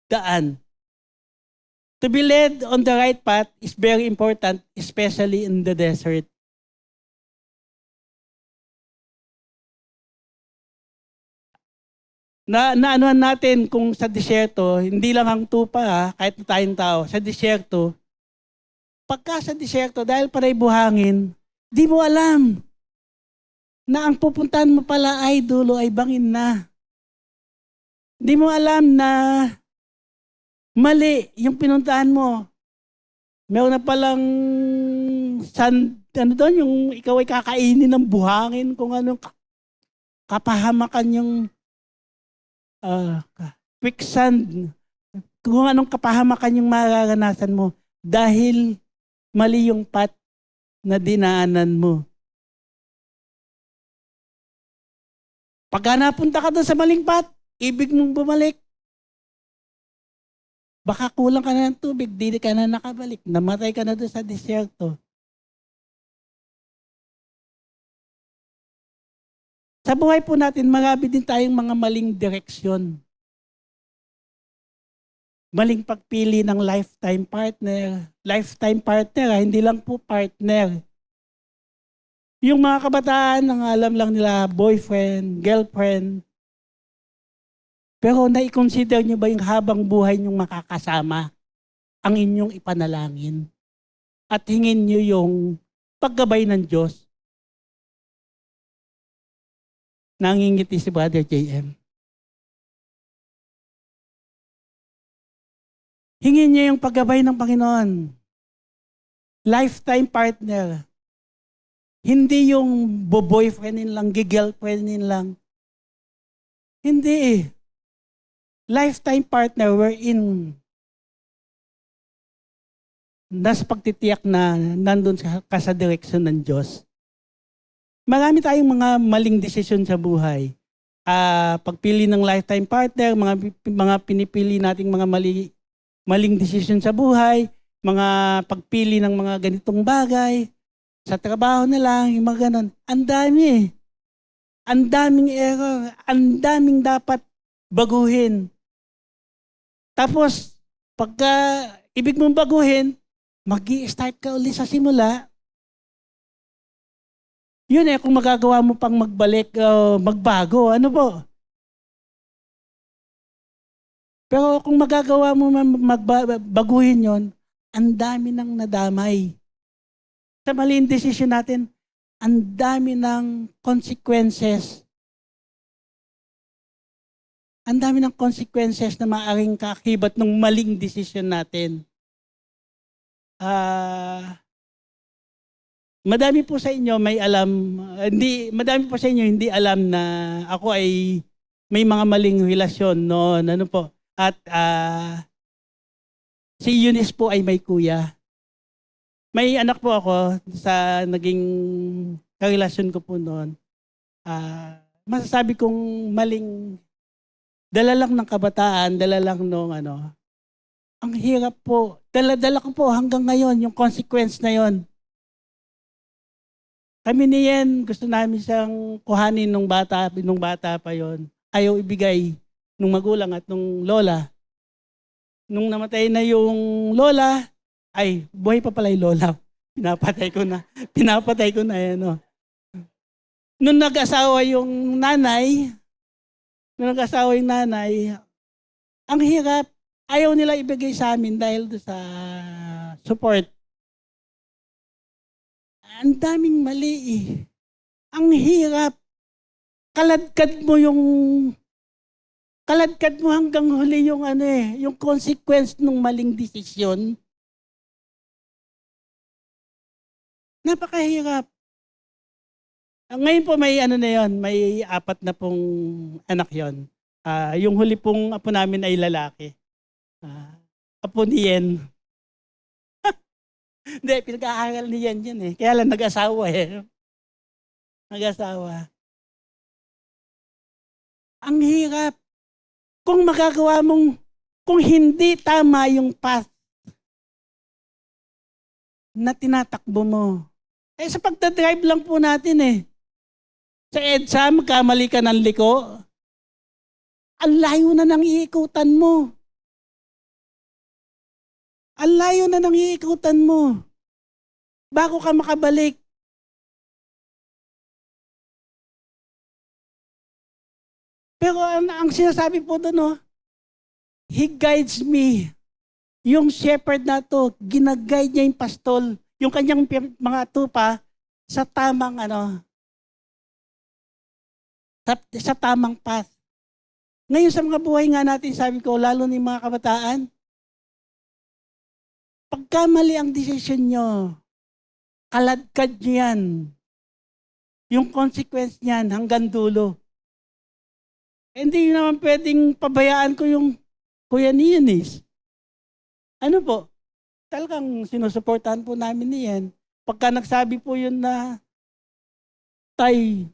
daan. To be led on the right path is very important, especially in the desert. Naanuhan natin kung sa disyerto, hindi lang ang tupa, kahit na tayong tao, sa disyerto, pagka sa disyerto, dahil panay buhangin, di mo alam na ang pupuntahan mo pala ay dulo ay bangin na. Di mo alam na mali yung pinuntahan mo. Meron na palang yung ikaw ay kakainin ng buhangin, kung anong kapahamakan yung quicksand, kung anong kapahamakan yung mararanasan mo dahil mali yung path na dinaanan mo. Pagka napunta ka doon sa maling path, ibig mong bumalik. Baka kulang ka na ng tubig, di ka na nakabalik. Namatay ka na doon sa disyerto. Sa buhay po natin, marami din tayong mga maling direksyon. Maling pagpili ng lifetime partner. Lifetime partner, hindi lang po partner. Yung mga kabataan, ang alam lang nila, boyfriend, girlfriend. Pero nai-consider nyo ba yung habang buhay nyong makakasama ang inyong ipanalangin? At hingin nyo yung paggabay ng Diyos? Nangingiti si Brother JM. Hingin nyo yung paggabay ng Panginoon. Lifetime partner. Hindi yung boyfriendin lang, gigirlfriendin lang. Hindi eh. Lifetime partner wherein nasa pagtitiyak na nandun ka sa direksyon ng Diyos. Marami tayong mga maling desisyon sa buhay. Pagpili ng lifetime partner, mga pinipili nating mga maling desisyon sa buhay, mga pagpili ng mga ganitong bagay, sa trabaho na lang, yung mga ganon. Ang dami eh. Ang daming error. Ang daming dapat baguhin. Tapos, pagka ibig mong baguhin, mag-i-start ka ulit sa simula. Yun eh, kung magagawa mo pang magbalik, magbago, ano po? Pero kung magagawa mo baguhin yon, ang dami nang nadamay. Sa maling desisyon natin, ang dami ng consequences. Ang dami ng consequences na maaaring kaakibat ng maling desisyon natin. Madami po sa inyo may alam, madami po sa inyo hindi alam na ako ay may mga maling relasyon noon, ano po. At si Eunice po ay may kuya. May anak po ako sa naging karelasyon ko po noon. Masasabi kong maling, dala lang ng kabataan, dala lang nung ano. Ang hirap po. Dala-dala ko po hanggang ngayon yung consequence na yon. Kami ni Yen, gusto namin siyang kuhanin nung bata pa yon. Ayaw ibigay nung magulang at nung lola. Nung namatay na yung lola, ay, buhay pa pala yung lola. Pinapatay ko na yan. No? Nung nag-asawa yung nanay, ang hirap. Ayaw nila ibigay sa amin dahil sa support. Ang daming mali eh. Ang hirap. Kaladkad mo hanggang huli yung yung consequence ng maling desisyon. Napakahirap. Ngayon po may may 4 na pong anak yon. Yung huli pong apo namin ay lalaki. Apo ni Yen. Hindi, pinag-aaral ni Yen yun eh. Kaya lang nag-asawa eh. Nag-asawa. Ang hirap. Kung magagawa mong, kung hindi tama yung path na tinatakbo mo. Sa pagdadrive lang po natin eh. Sa EDSA, magkamali ka ng liko. Ang layo na nang iikutan mo. Ang layo na nang iikutan mo. Bago ka makabalik. Pero ang sinasabi po doon, He guides me. Yung shepherd na to, ginaguide niya yung pastol, yung kanyang mga tupa sa tamang sa tamang path. Ngayon sa mga buhay nga natin, sabi ko, lalo ni mga kabataan, pagka mali ang desisyon nyo, kaladkad nyo yan. Yung consequence niyan hanggang dulo. Hindi naman pwedeng pabayaan ko yung kuya ni Eunice. Ano po? Talagang sinusuportahan po namin niyan. Pagka nagsabi po yun na, Tay,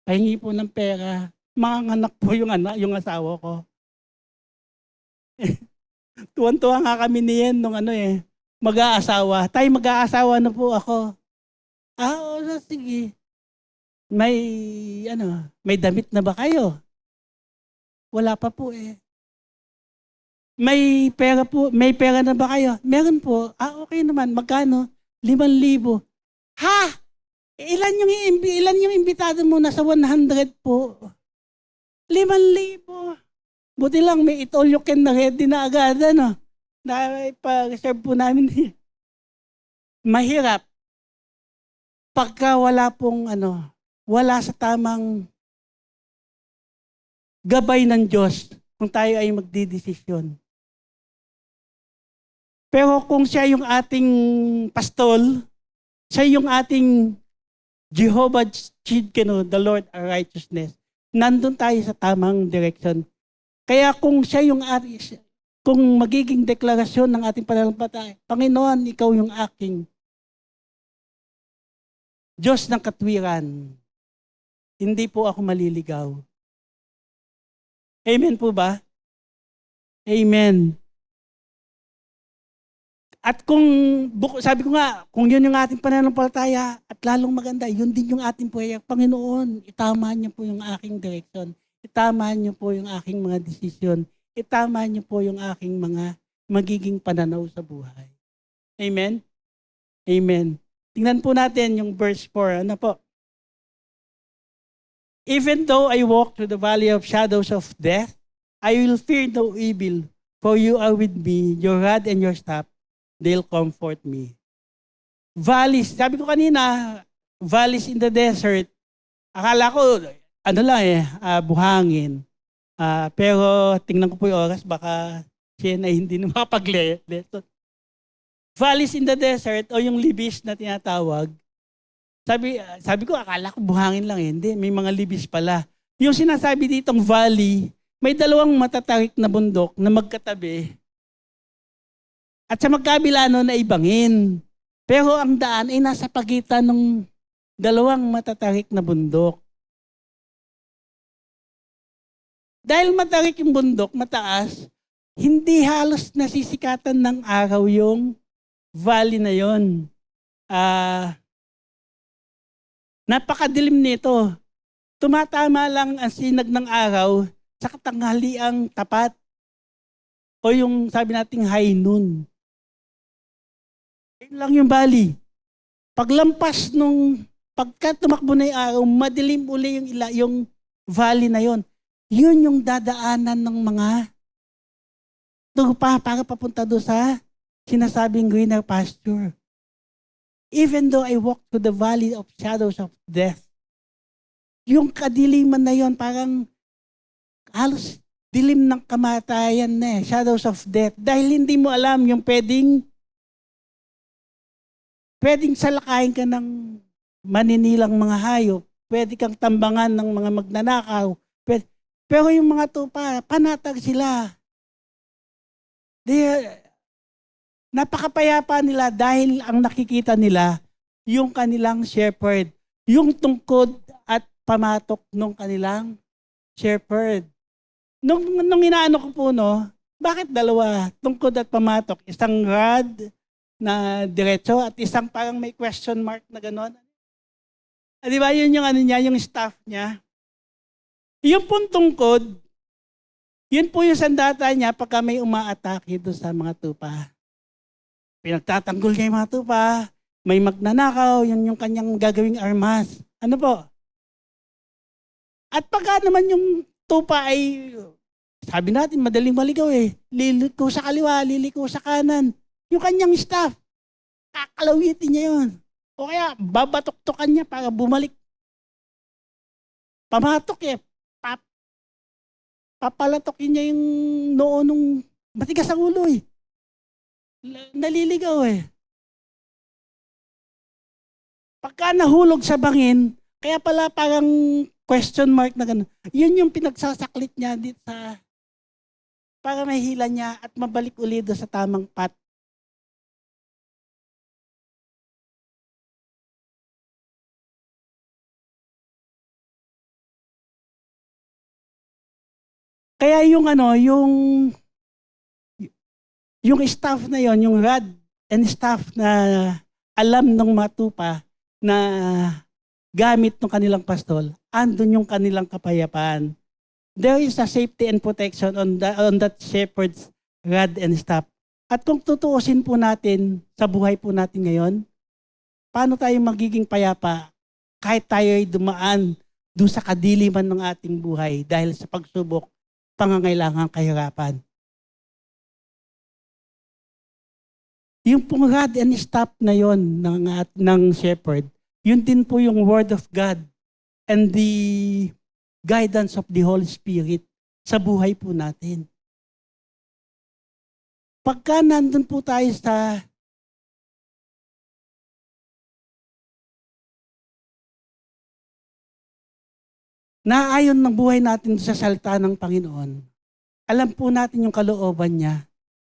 pahingi po ng pera, manganganak po yung asawa ko. Tuwan-tuwa nga kami niyan nung mag-aasawa. Tay, mag-aasawa na po ako. Oo, sige. May damit na ba kayo? Wala pa po eh. May pera na ba kayo? Meron po. Okay naman. Magkano? 5,000. Ha? Ilan yung imbitado mo? Nasa 100 po. 5,000. Buti lang may all you can na ready na agad, Na pa-reserve po namin. Mahirap. Pagka wala pong wala sa tamang gabay ng Diyos kung tayo ay magdidesisyon. Pero kung siya yung ating pastol, siya yung ating Jehovah Tsidkenu, the Lord our righteousness, nandun tayo sa tamang direction. Kaya kung siya yung kung magiging deklarasyon ng ating pananampalataya, Panginoon, ikaw yung aking Diyos ng katwiran. Hindi po ako maliligaw. Amen po ba? Amen. At kung, sabi ko nga, kung yun yung ating pananampalataya at lalong maganda, yun din yung ating prayer. Panginoon, itama niyo po yung aking direksyon. Itama niyo po yung aking mga desisyon. Itama niyo po yung aking mga magiging pananaw sa buhay. Amen? Amen. Tingnan po natin yung verse 4. Ano po? Even though I walk through the valley of shadows of death, I will fear no evil, for you are with me, your rod and your staff, they'll comfort me. Valleys, sabi ko kanina, valleys in the desert. Akala ko, buhangin. Pero tingnan ko po yung oras, baka siya na hindi na makapag-lesson. Valleys in the desert, o yung libis na tinatawag, sabi ko, akala ko buhangin lang eh. Hindi, may mga libis pala. Yung sinasabi ditong valley, may dalawang matatarik na bundok na magkatabi. At sa magkabila nun ay bangin. Pero ang daan ay nasa pagitan ng dalawang matatarik na bundok. Dahil matarik yung bundok, mataas, hindi halos nasisikatan ng araw yung valley na yon. Napakadilim nito. Tumatama lang ang sinag ng araw sa katanghaliang tapat o yung sabi nating high noon. Yun lang yung valley. Paglampas pagka tumakbo na yung araw, madilim uli yung valley na yon. Yun yung dadaanan ng mga tupa para papunta doon sa sinasabing greener pasture. Even though I walk through the valley of shadows of death, yung kadiliman na yon parang halos dilim ng kamatayan na eh, shadows of death. Dahil hindi mo alam yung pwedeng salakayin ka ng maninilang mga hayop, pwede kang tambangan ng mga magnanakaw, pero yung mga tupa, panatag sila. Napakapayapa nila dahil ang nakikita nila, yung kanilang shepherd, yung tungkod at pamatok ng kanilang shepherd. Nung inaano ko po, bakit dalawa? Tungkod at pamatok. Isang rod na diretso at isang parang may question mark na gano'n. Di ba yun yung yung staff niya? Yung pong tungkod, yun po yung sandata niya pagka may umaatake doon sa mga tupa. Pinagtatanggol niya yung mga tupa, may magnanakaw, yun yung kanyang gagawing armas. Ano po? At pagka naman yung tupa ay, sabi natin, madaling maligaw eh. Liliko sa kaliwa, liliko sa kanan. Yung kanyang staff, kakalawitin niya yun. O kaya, babatok-tokan niya para bumalik. Pamatok eh. Papalatokin niya yung noo nung matigas ang ulo eh. Naliligaw eh. Pagka nahulog sa bangin, kaya pala parang question mark na gano'n. Yun yung pinagsasaklit niya dito sa para mahila niya at mabalik ulit sa tamang path. Kaya yung yung staff na yon, yung rod and staff na alam ng matupa na gamit ng kanilang pastol, andun yung kanilang kapayapaan. There is a safety and protection on that shepherd's rod and staff. At kung tutuusin po natin sa buhay po natin ngayon, paano tayo magiging payapa kahit tayo ay dumaan doon sa kadiliman ng ating buhay dahil sa pagsubok, pangangailangan, kahirapan. Yung pong rod and staff na yon ng shepherd, yun din po yung word of God and the guidance of the Holy Spirit sa buhay po natin. Pagka nandun po tayo sa naayon ng buhay natin sa salita ng Panginoon, alam po natin yung kalooban niya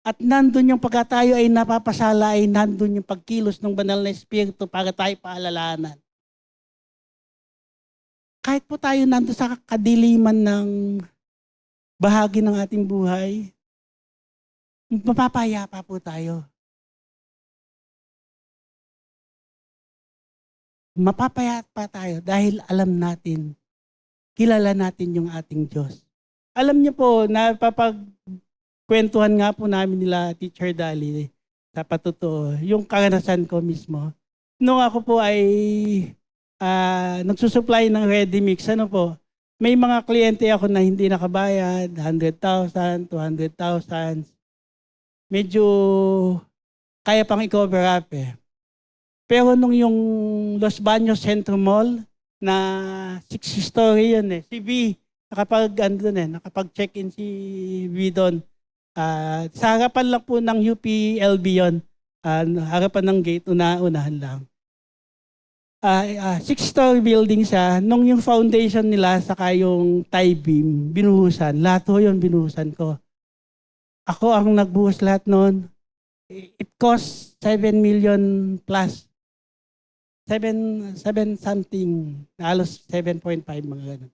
At nandun yung pagka tayo ay napapasala, ay nandun yung pagkilos ng banal na Espiritu para tayo paalalahanan. Kahit po tayo nandun sa kadiliman ng bahagi ng ating buhay, mapapayapa po tayo. Mapapayapa tayo dahil alam natin, kilala natin yung ating Diyos. Alam niyo po, napapagkwentuhan nga po namin nila Teacher Dali sa patotoo, yung karanasan ko mismo. Nung ako po ay nagsusupply ng ready mix, ano po, may mga kliyente ako na hindi nakabayad, 100,000, 200,000. Medyo kaya pang i-cover up eh. Pero nung yung Los Baños Centro Mall, na 6 story yun eh. Si V, nakapag-check-in si V doon. Sa harapan lang po ng UPLB yun. Harapan ng gate, unahan lang. 6-story building siya. Nung yung foundation nila, saka yung tie beam, binuhusan. Lahat ho yun binuhusan ko. Ako ang nagbuhos lahat noon. It cost 7 million plus. 7 something, halos 7.5 mga ganun.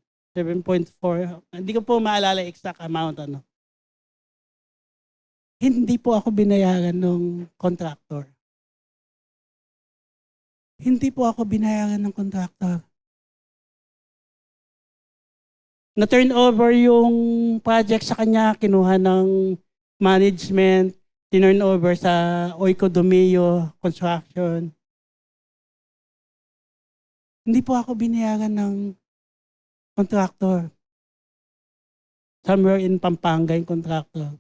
7.4. Hindi ko po maalala exact amount ano. Hindi po ako binayaran ng contractor. Hindi po ako binayaran ng contractor. Na-turn over yung project sa kanya, kinuha ng management, tinurn over sa Oiko Domeo Construction. Hindi po ako binayaran ng contractor. Somewhere in Pampanga yung contractor.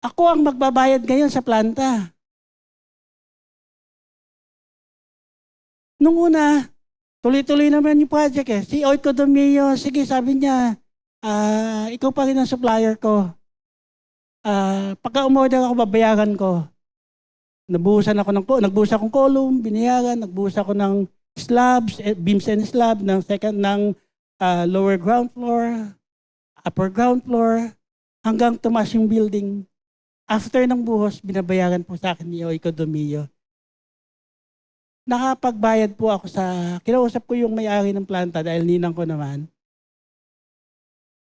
Ako ang magbabayad ngayon sa planta. Nung una, tuloy-tuloy naman yung project eh. Si Oiko Domeo, sige sabi niya, ikaw pa rin ang supplier ko. Pagka umorder ako, babayaran ko. Nagbuhos akong column, binayaran, nagbuhos ako ng slabs, beams and slab ng lower ground floor, upper ground floor, hanggang tumaas yung building. After ng buhos, binabayaran po sa akin ni Oiko Domeo. Nakapagbayad po ako kinausap ko yung may-ari ng planta dahil ninang ko naman.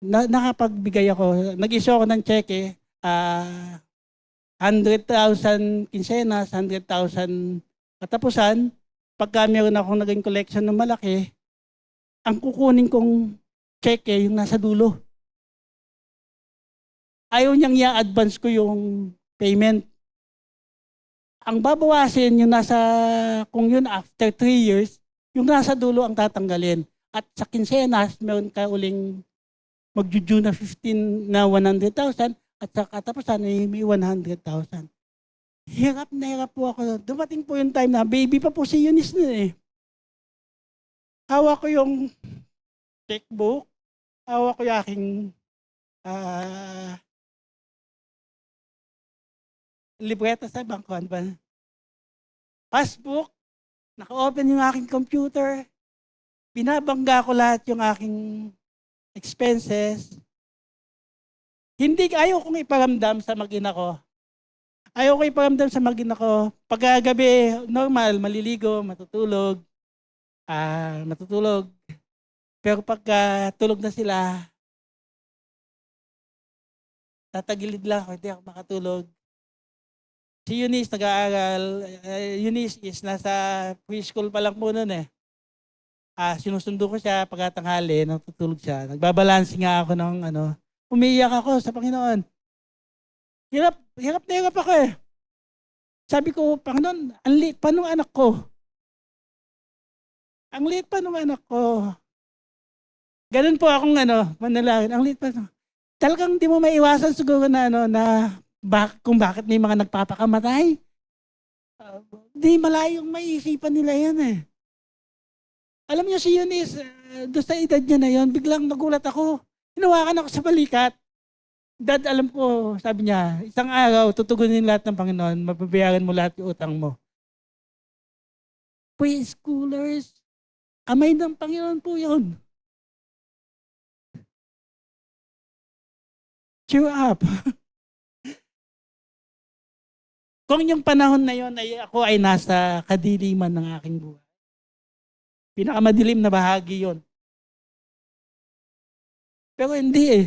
Nakapagbigay ako, nag-issue ako ng cheque, 100,000 kinsenas, 100,000 katapusan. Pagka meron akong naging collection ng malaki, ang kukunin kong cheque yung nasa dulo. Ayaw niyang i-advance ko yung payment. Ang babawasin yung kung yun after 3 years, yung nasa dulo ang tatanggalin. At sa kinsenas, meron ka uling mag-due na 15 na 100,000 at sa katapusan ay may 100,000. Hirap na hirap po ako. Dumating po yung time na baby pa po si Eunice na eh. Hawak ko yung checkbook, hawak ko yung aking libreta sa bangko. Ano ba? Passbook, naka-open yung aking computer, binabangga ko lahat yung aking expenses. Ayaw kong iparamdam sa mag-ina ko. Ayaw ko iparamdam sa mag-ina ko. Pagkagabi, normal, maliligo, matutulog. Pero pagka tulog na sila, tatagilid lang ako, hindi ako makatulog. Si Eunice nag-aaral. Eunice is nasa preschool pa lang po noon eh. Sinusundo ko siya pagkatanghali, natutulog siya. Nagbabalansi nga ako ng umiiyak ako sa Panginoon. Hirap na hirap ako eh. Sabi ko, Panginoon, ang liit pa nung anak ko. Ang liit pa nung anak ko. Ganun po akong manalangin. Ang liit pa. Talagang di mo maiwasan siguro na kung bakit may mga nagpapakamatay. Di malayong maiisipan nila yan eh. Alam niyo si Eunice, doon sa edad niya na yon, biglang nagulat ako. Hinawakan ako sa balikat. Dad, alam ko, sabi niya, isang araw, tutugunin lahat ng Panginoon, mababayaran mo lahat yung utang mo. Preschoolers, kamay ng Panginoon po yun. Cheer up. Kung yung panahon na yon ay ako ay nasa kadiliman ng aking buhay. Pinakamadilim na bahagi yon. Pero hindi eh.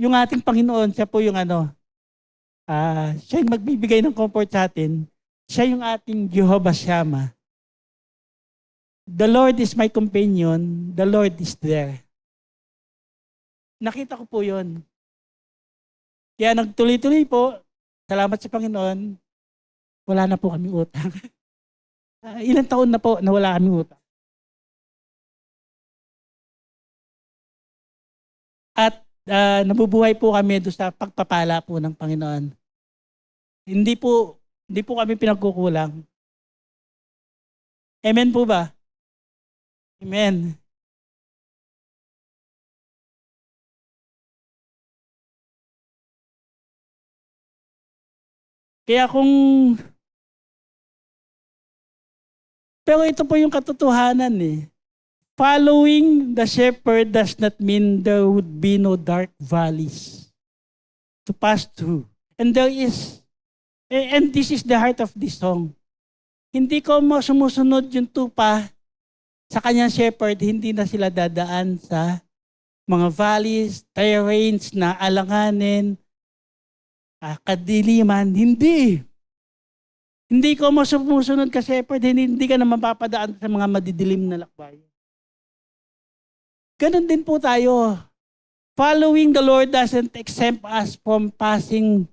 Yung ating Panginoon, siya po yung siya yung magbibigay ng comfort sa atin. Siya yung ating Jehovah Shammah. The Lord is my companion. The Lord is there. Nakita ko po yun. Kaya nagtuloy-tuloy po. Salamat sa Panginoon. Wala na po kami utang. Ilang taon na po na wala kami utang. At nabubuhay po kami doon sa pagpapala po ng Panginoon. Hindi po kami pinagkukulang. Amen po ba? Amen. Kaya pero ito po yung katotohanan eh. Following the shepherd does not mean there would be no dark valleys to pass through. And this is the heart of this song. Hindi ko mo sumusunod yung tupa sa kanyang shepherd, hindi na sila dadaan sa mga valleys, terrains na alanganin, kadiliman. Hindi. Hindi ko mo sumusunod ka shepherd, hindi ka na mapapadaan sa mga madidilim na lakbay. Ganon din po tayo. Following the Lord doesn't exempt us from passing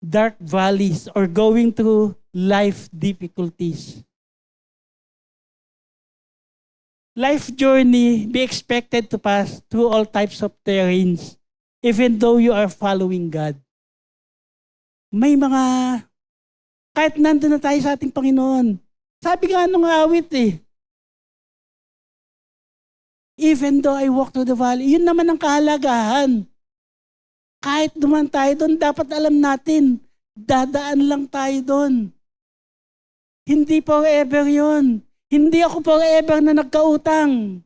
dark valleys or going through life difficulties. Life journey, be expected to pass through all types of terrains, even though you are following God. May mga, kahit nandun na tayo sa ating Panginoon, sabi nga nung awit even though I walk through the valley, yun naman ang kahalagahan. Kahit duman tayo doon, dapat alam natin, dadaan lang tayo doon. Hindi forever yun. Hindi ako forever na nagkautang.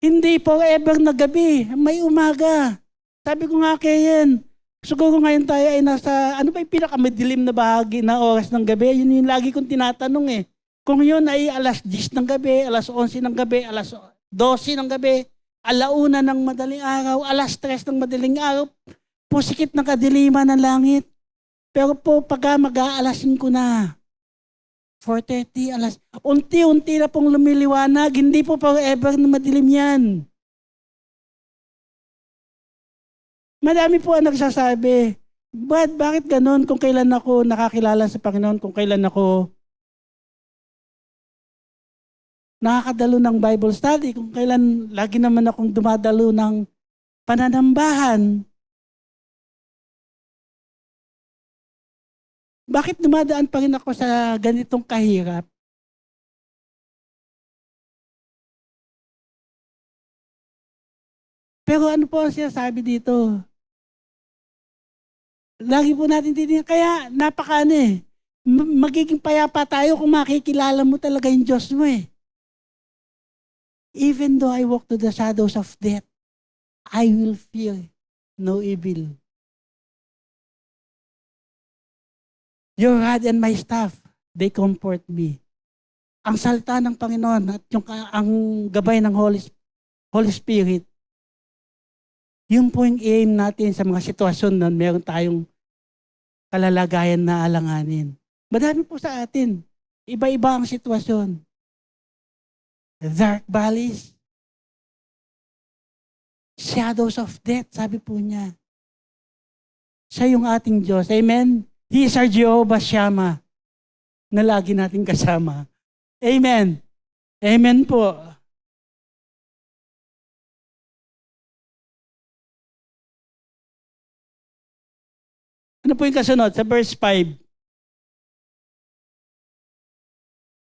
Hindi forever na gabi, may umaga. Sabi ko nga Ken, siguro ngayon tayo ay nasa, ano ba yung pinakamadilim na bahagi na oras ng gabi? Yun yung lagi kong tinatanong Kung yun ay alas 10 ng gabi, alas 11 ng gabi, alas 12 ng gabi, alauna ng madaling araw, alas 3 ng madaling araw, pusikit ng kadiliman ng langit. Pero po, pagka mag-aalasin ko na, 4:30, unti-unti na pong lumiliwanag, hindi po forever na madilim yan. Madami po ang nagsasabi, bakit ganun kung kailan ako nakakilala sa Panginoon, kung kailan ako nakakadalo ng Bible study, kung kailan lagi naman akong dumadalo ng pananambahan. Bakit dumadaan pa rin ako sa ganitong kahirap? Pero ano po ang sinasabi dito? Lagi po natin titingnan, kaya magiging payapa tayo kung makikilala mo talaga yung Diyos mo Even though I walk to the shadows of death, I will fear no evil. Your rod and my staff, they comfort me. Ang salita ng Panginoon at ang gabay ng Holy Spirit, yun po yung aim natin sa mga sitwasyon na meron tayong kalalagayan na alanganin. Madami po sa atin. Iba-iba ang sitwasyon. Dark valleys, shadows of death, sabi po niya. Siya yung ating Diyos. Amen? He is our Jehovah Shammah na lagi natin kasama. Amen. Amen po. Ano po yung kasunod? Sa verse 5.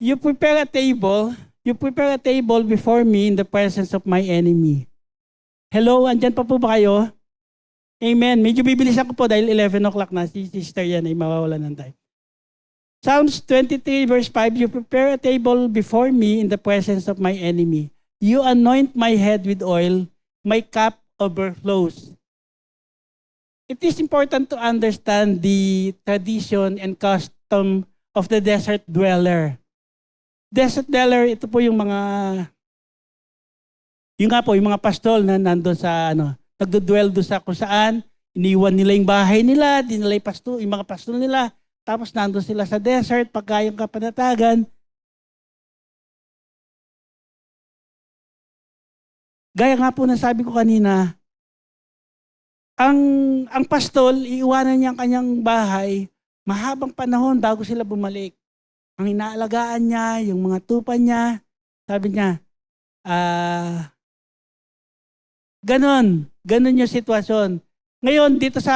You prepare a table before me in the presence of my enemy. Hello, andyan pa po ba kayo? Amen. Medyo bibilisan ko po dahil 11 o'clock na. Si sister yan ay mawawalan ng time. Psalms 23 verse 5, you prepare a table before me in the presence of my enemy. You anoint my head with oil, my cup overflows. It is important to understand the tradition and custom of the desert dweller. Desert dweller, ito po yung mga pastol na nandoon sa nagdo-dwell doon sa kung saan iniwan nila yung bahay nila, dinala yung mga pastol nila, tapos nandoon sila sa desert, pagka yung kapanatagan. Gaya nga po na sabi ko kanina, ang pastol, iiwanan niya ang kanyang bahay, mahabang panahon bago sila bumalik. Ang inaalagaan niya, yung mga tupa niya, sabi niya, ganon yung sitwasyon. Ngayon, dito sa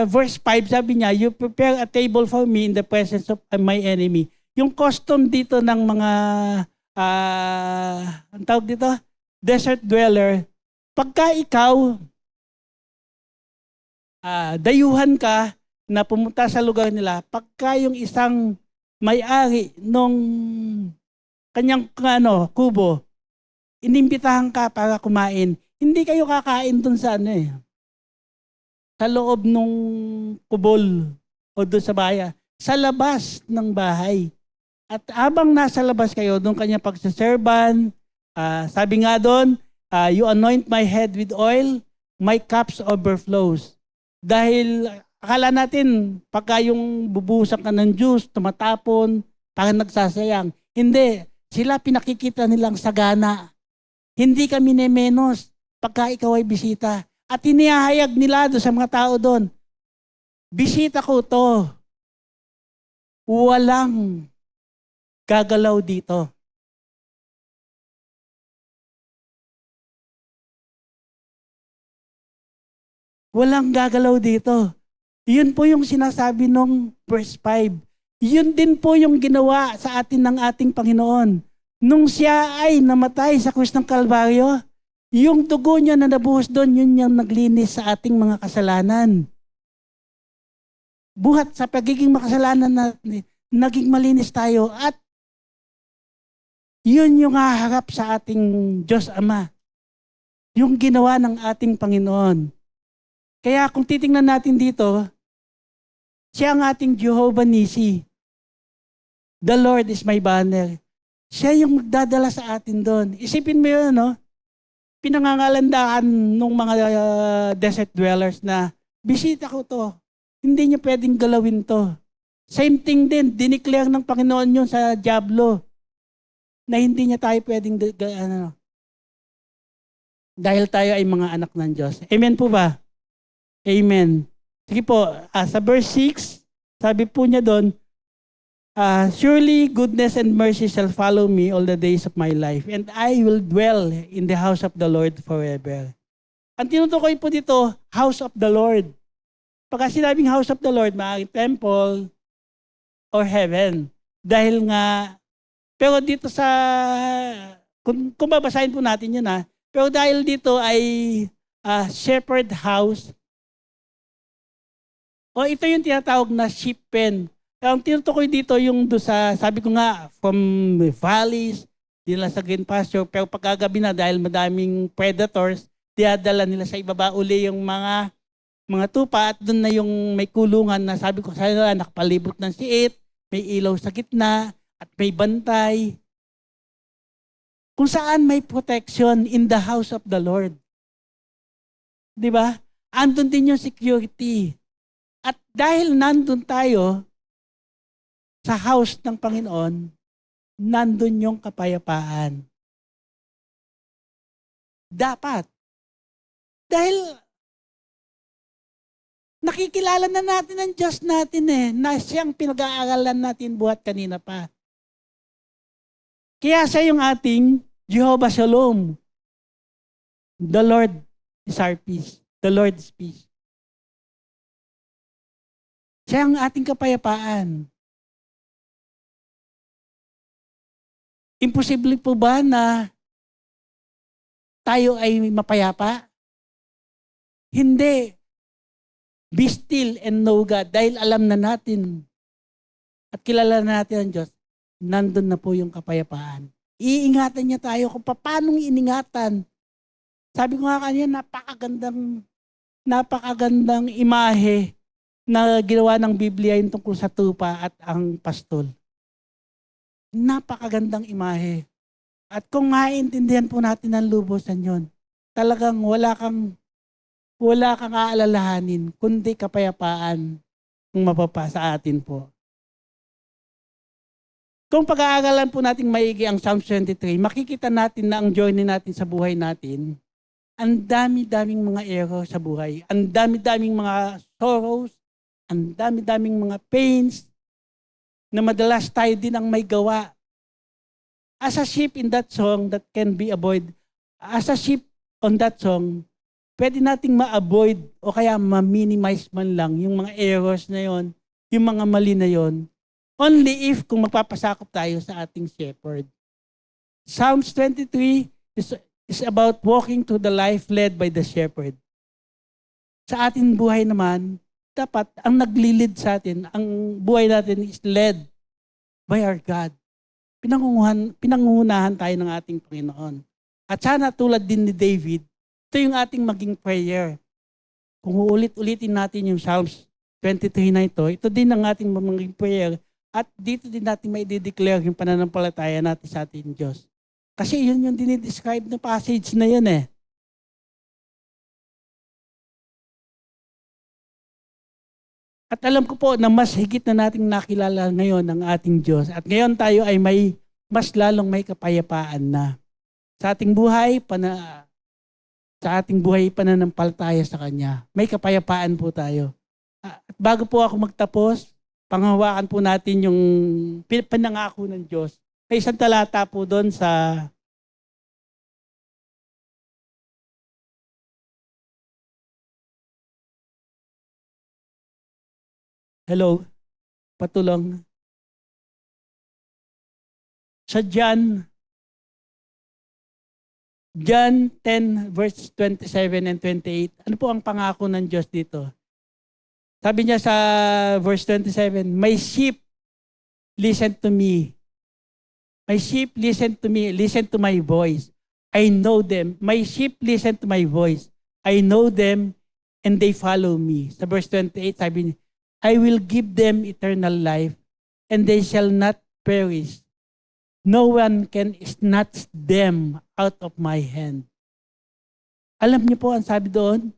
verse 5, sabi niya, you prepare a table for me in the presence of my enemy. Yung custom dito ng mga, ang tawag dito, desert dweller, pagka ikaw, dayuhan ka na pumunta sa lugar nila, pagka yung isang may-ari nung kanyang kubo, inimbitahan ka para kumain, hindi kayo kakain dun sa sa loob nung kubol o dun sa bahay, sa labas ng bahay. At habang nasa labas kayo, doon kanya pagsaserban, sabi nga doon, you anoint my head with oil, my cups overflows. Dahil akala natin, pagka yung bubuhusan ka ng juice, tumatapon, parang nagsasayang. Hindi, sila pinakikita nilang sagana. Hindi kami menos pagka ikaw ay bisita. At inihahayag nila doon sa mga tao doon, bisita ko to. Walang gagalaw dito. Walang gagalaw dito. Yun po yung sinasabi nung verse 5. Yun din po yung ginawa sa atin ng ating Panginoon. Nung siya ay namatay sa krus ng Kalbaryo, yung dugo niya na nabuhos doon, yun yung naglinis sa ating mga kasalanan. Buhat sa pagiging makasalanan na naging malinis tayo at yun yung haharap sa ating Diyos Ama. Yung ginawa ng ating Panginoon. Kaya kung titingnan natin dito, siya ang ating Jehovah Nissi. The Lord is my banner. Siya yung magdadala sa atin doon. Isipin mo yun, pinangangalandakan ng mga desert dwellers na bisita ko to. Hindi niya pwedeng galawin to. Same thing din, dineclare ng Panginoon yun sa Diablo na hindi niya tayo pwedeng dahil tayo ay mga anak ng Diyos. Amen po ba? Amen. Sige po, sa verse 6, sabi po niya doon, surely goodness and mercy shall follow me all the days of my life, and I will dwell in the house of the Lord forever. Ang tinutukoy po dito, house of the Lord. Pagka sinabing house of the Lord, maaaring temple or heaven. Dahil nga, pero dito sa, kung babasahin po natin yun pero dahil dito ay shepherd house, ito yung tinatawag na sheep pen. Ang tinutukoy dito yung do sa, sabi ko nga, from valleys, dinala sa green pasture, pero pagkagabi na dahil madaming predators, diadala nila sa ibaba uli yung mga tupa at doon na yung may kulungan na sabi ko sa nila, nakapalibot ng siit, may ilaw sa gitna, at may bantay. Kung saan may protection in the house of the Lord. Di ba? Andun din yung security. At dahil nandun tayo, sa house ng Panginoon, nandun yung kapayapaan. Dapat. Dahil nakikilala na natin ang Diyos natin na siyang pinag-aaralan natin buhat kanina pa. Kaya siya yung ating Jehovah Shalom. The Lord is our peace. The Lord is peace. Siya ang ating kapayapaan. Imposible po ba na tayo ay mapayapa? Hindi. Be still and know God. Dahil alam na natin at kilala natin ang Diyos, nandun na po yung kapayapaan. Iingatan niya tayo kung paano iningatan. Sabi ko nga kanina, napakagandang imahe na ginawa ng Biblia yung tungkol sa tupa at ang pastol. Napakagandang imahe. At kung maintindihan po natin ang lubusan yon, talagang wala kang aalalahanin, kundi kapayapaan ang mapapa sa atin po. Kung pag-aaralan po natin maigi ang Psalms 23, makikita natin na ang journey natin sa buhay natin, ang dami-daming mga error sa buhay, ang dami-daming mga sorrows, ang dami-daming mga pains, na madalas tayo din ang may gawa. As a sheep in that song that can be avoided, as a sheep on that song, pwede nating ma-avoid o kaya ma-minimize man lang yung mga errors na yon, yung mga mali na yon, only if kung magpapasakop tayo sa ating shepherd. Psalms 23 is about walking to the life led by the shepherd. Sa ating buhay naman, dapat ang nagli-lead sa atin, ang buhay natin is led by our God. Pinangungunahan tayo ng ating Panginoon. At sana tulad din ni David, ito yung ating maging prayer. Kung uulit-ulitin natin yung Psalms 23 na ito din ang ating maging prayer. At dito din natin may i-declare yung pananampalataya natin sa ating Diyos. Kasi yun yung dinidescribe na passage na yun eh. At alam ko po na mas higit na nating nakilala ngayon ang ating Diyos. At ngayon tayo ay mas lalong may kapayapaan na. Sa ating buhay, pananampalataya sa Kanya. May kapayapaan po tayo. At bago po ako magtapos, panghawakan po natin yung pinangako ng Diyos. May isang talata po doon sa hello, patulong. Sa John 10 verse 27 and 28, ano po ang pangako ng Diyos dito? Sabi niya sa verse 27, my sheep listen to me. My sheep listen to me, listen to my voice. I know them. My sheep listen to my voice. I know them and they follow me. Sa verse 28, sabi niya, I will give them eternal life and they shall not perish. No one can snatch them out of my hand. Alam niyo po ang sabi doon,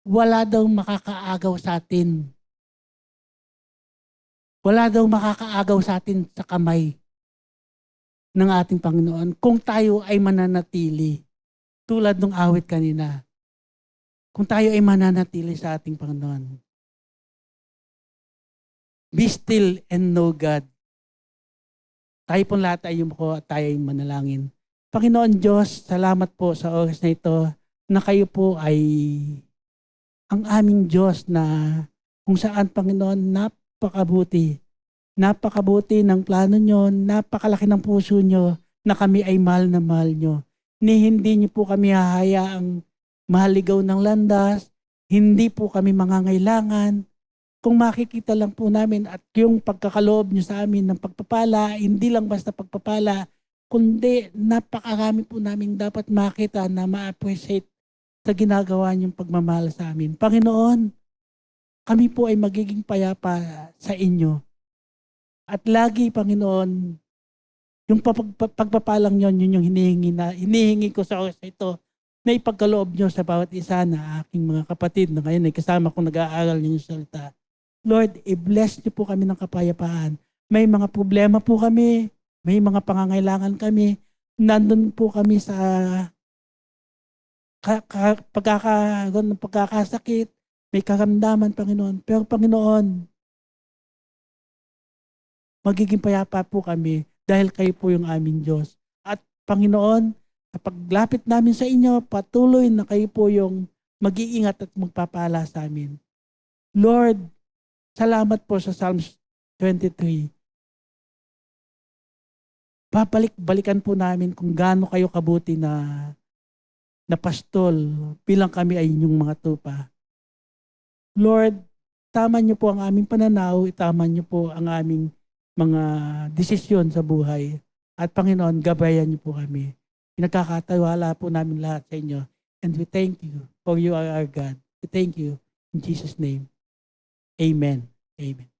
wala daw makakaagaw sa atin. Wala daw makakaagaw sa atin sa kamay ng ating Panginoon kung tayo ay mananatili. Tulad ng awit kanina. Kung tayo ay mananatili sa ating Panginoon. Be still and know God. Tayo pong lahat ay yumuko at tayo ay manalangin. Panginoon Diyos, salamat po sa oras na ito na kayo po ay ang aming Diyos na kung saan, Panginoon, napakabuti. Napakabuti ng plano nyo, napakalaki ng puso nyo na kami ay mahal na mahal nyo. Hindi nyo po kami hahayaang mahaligaw ng landas, hindi po kami mangangailangan. Kung makikita lang po namin at yung pagkakaloob nyo sa amin ng pagpapala, hindi lang basta pagpapala, kundi napakarami po namin dapat makita na ma-appreciate sa ginagawa niyong pagmamahal sa amin. Panginoon, kami po ay magiging payapa sa inyo. At lagi, Panginoon, yung pagpapalang nyo, yun yung hinihingi ko sa oras ito, na ipagkaloob nyo sa bawat isa na aking mga kapatid na ngayon ay kasama kong nag-aaral ninyo salita. Lord, i-bless niyo po kami ng kapayapaan. May mga problema po kami, may mga pangangailangan kami, nandun po kami sa pagkakasakit, may karamdaman, Panginoon. Pero Panginoon, magiging payapa po kami dahil kayo po yung aming Diyos. At Panginoon, kapag lapit namin sa inyo, patuloy na kayo po yung mag-iingat at magpapala sa amin. Lord, salamat po sa Psalms 23. Balikan po namin kung gaano kayo kabuti na pastol bilang kami ay inyong mga tupa. Lord, tama niyo po ang aming pananaw, tama niyo po ang aming mga desisyon sa buhay. At Panginoon, gabayan niyo po kami. Pinagkakatiwala po namin lahat sa inyo. And we thank you for you are our God. We thank you in Jesus' name. Amen. Amen.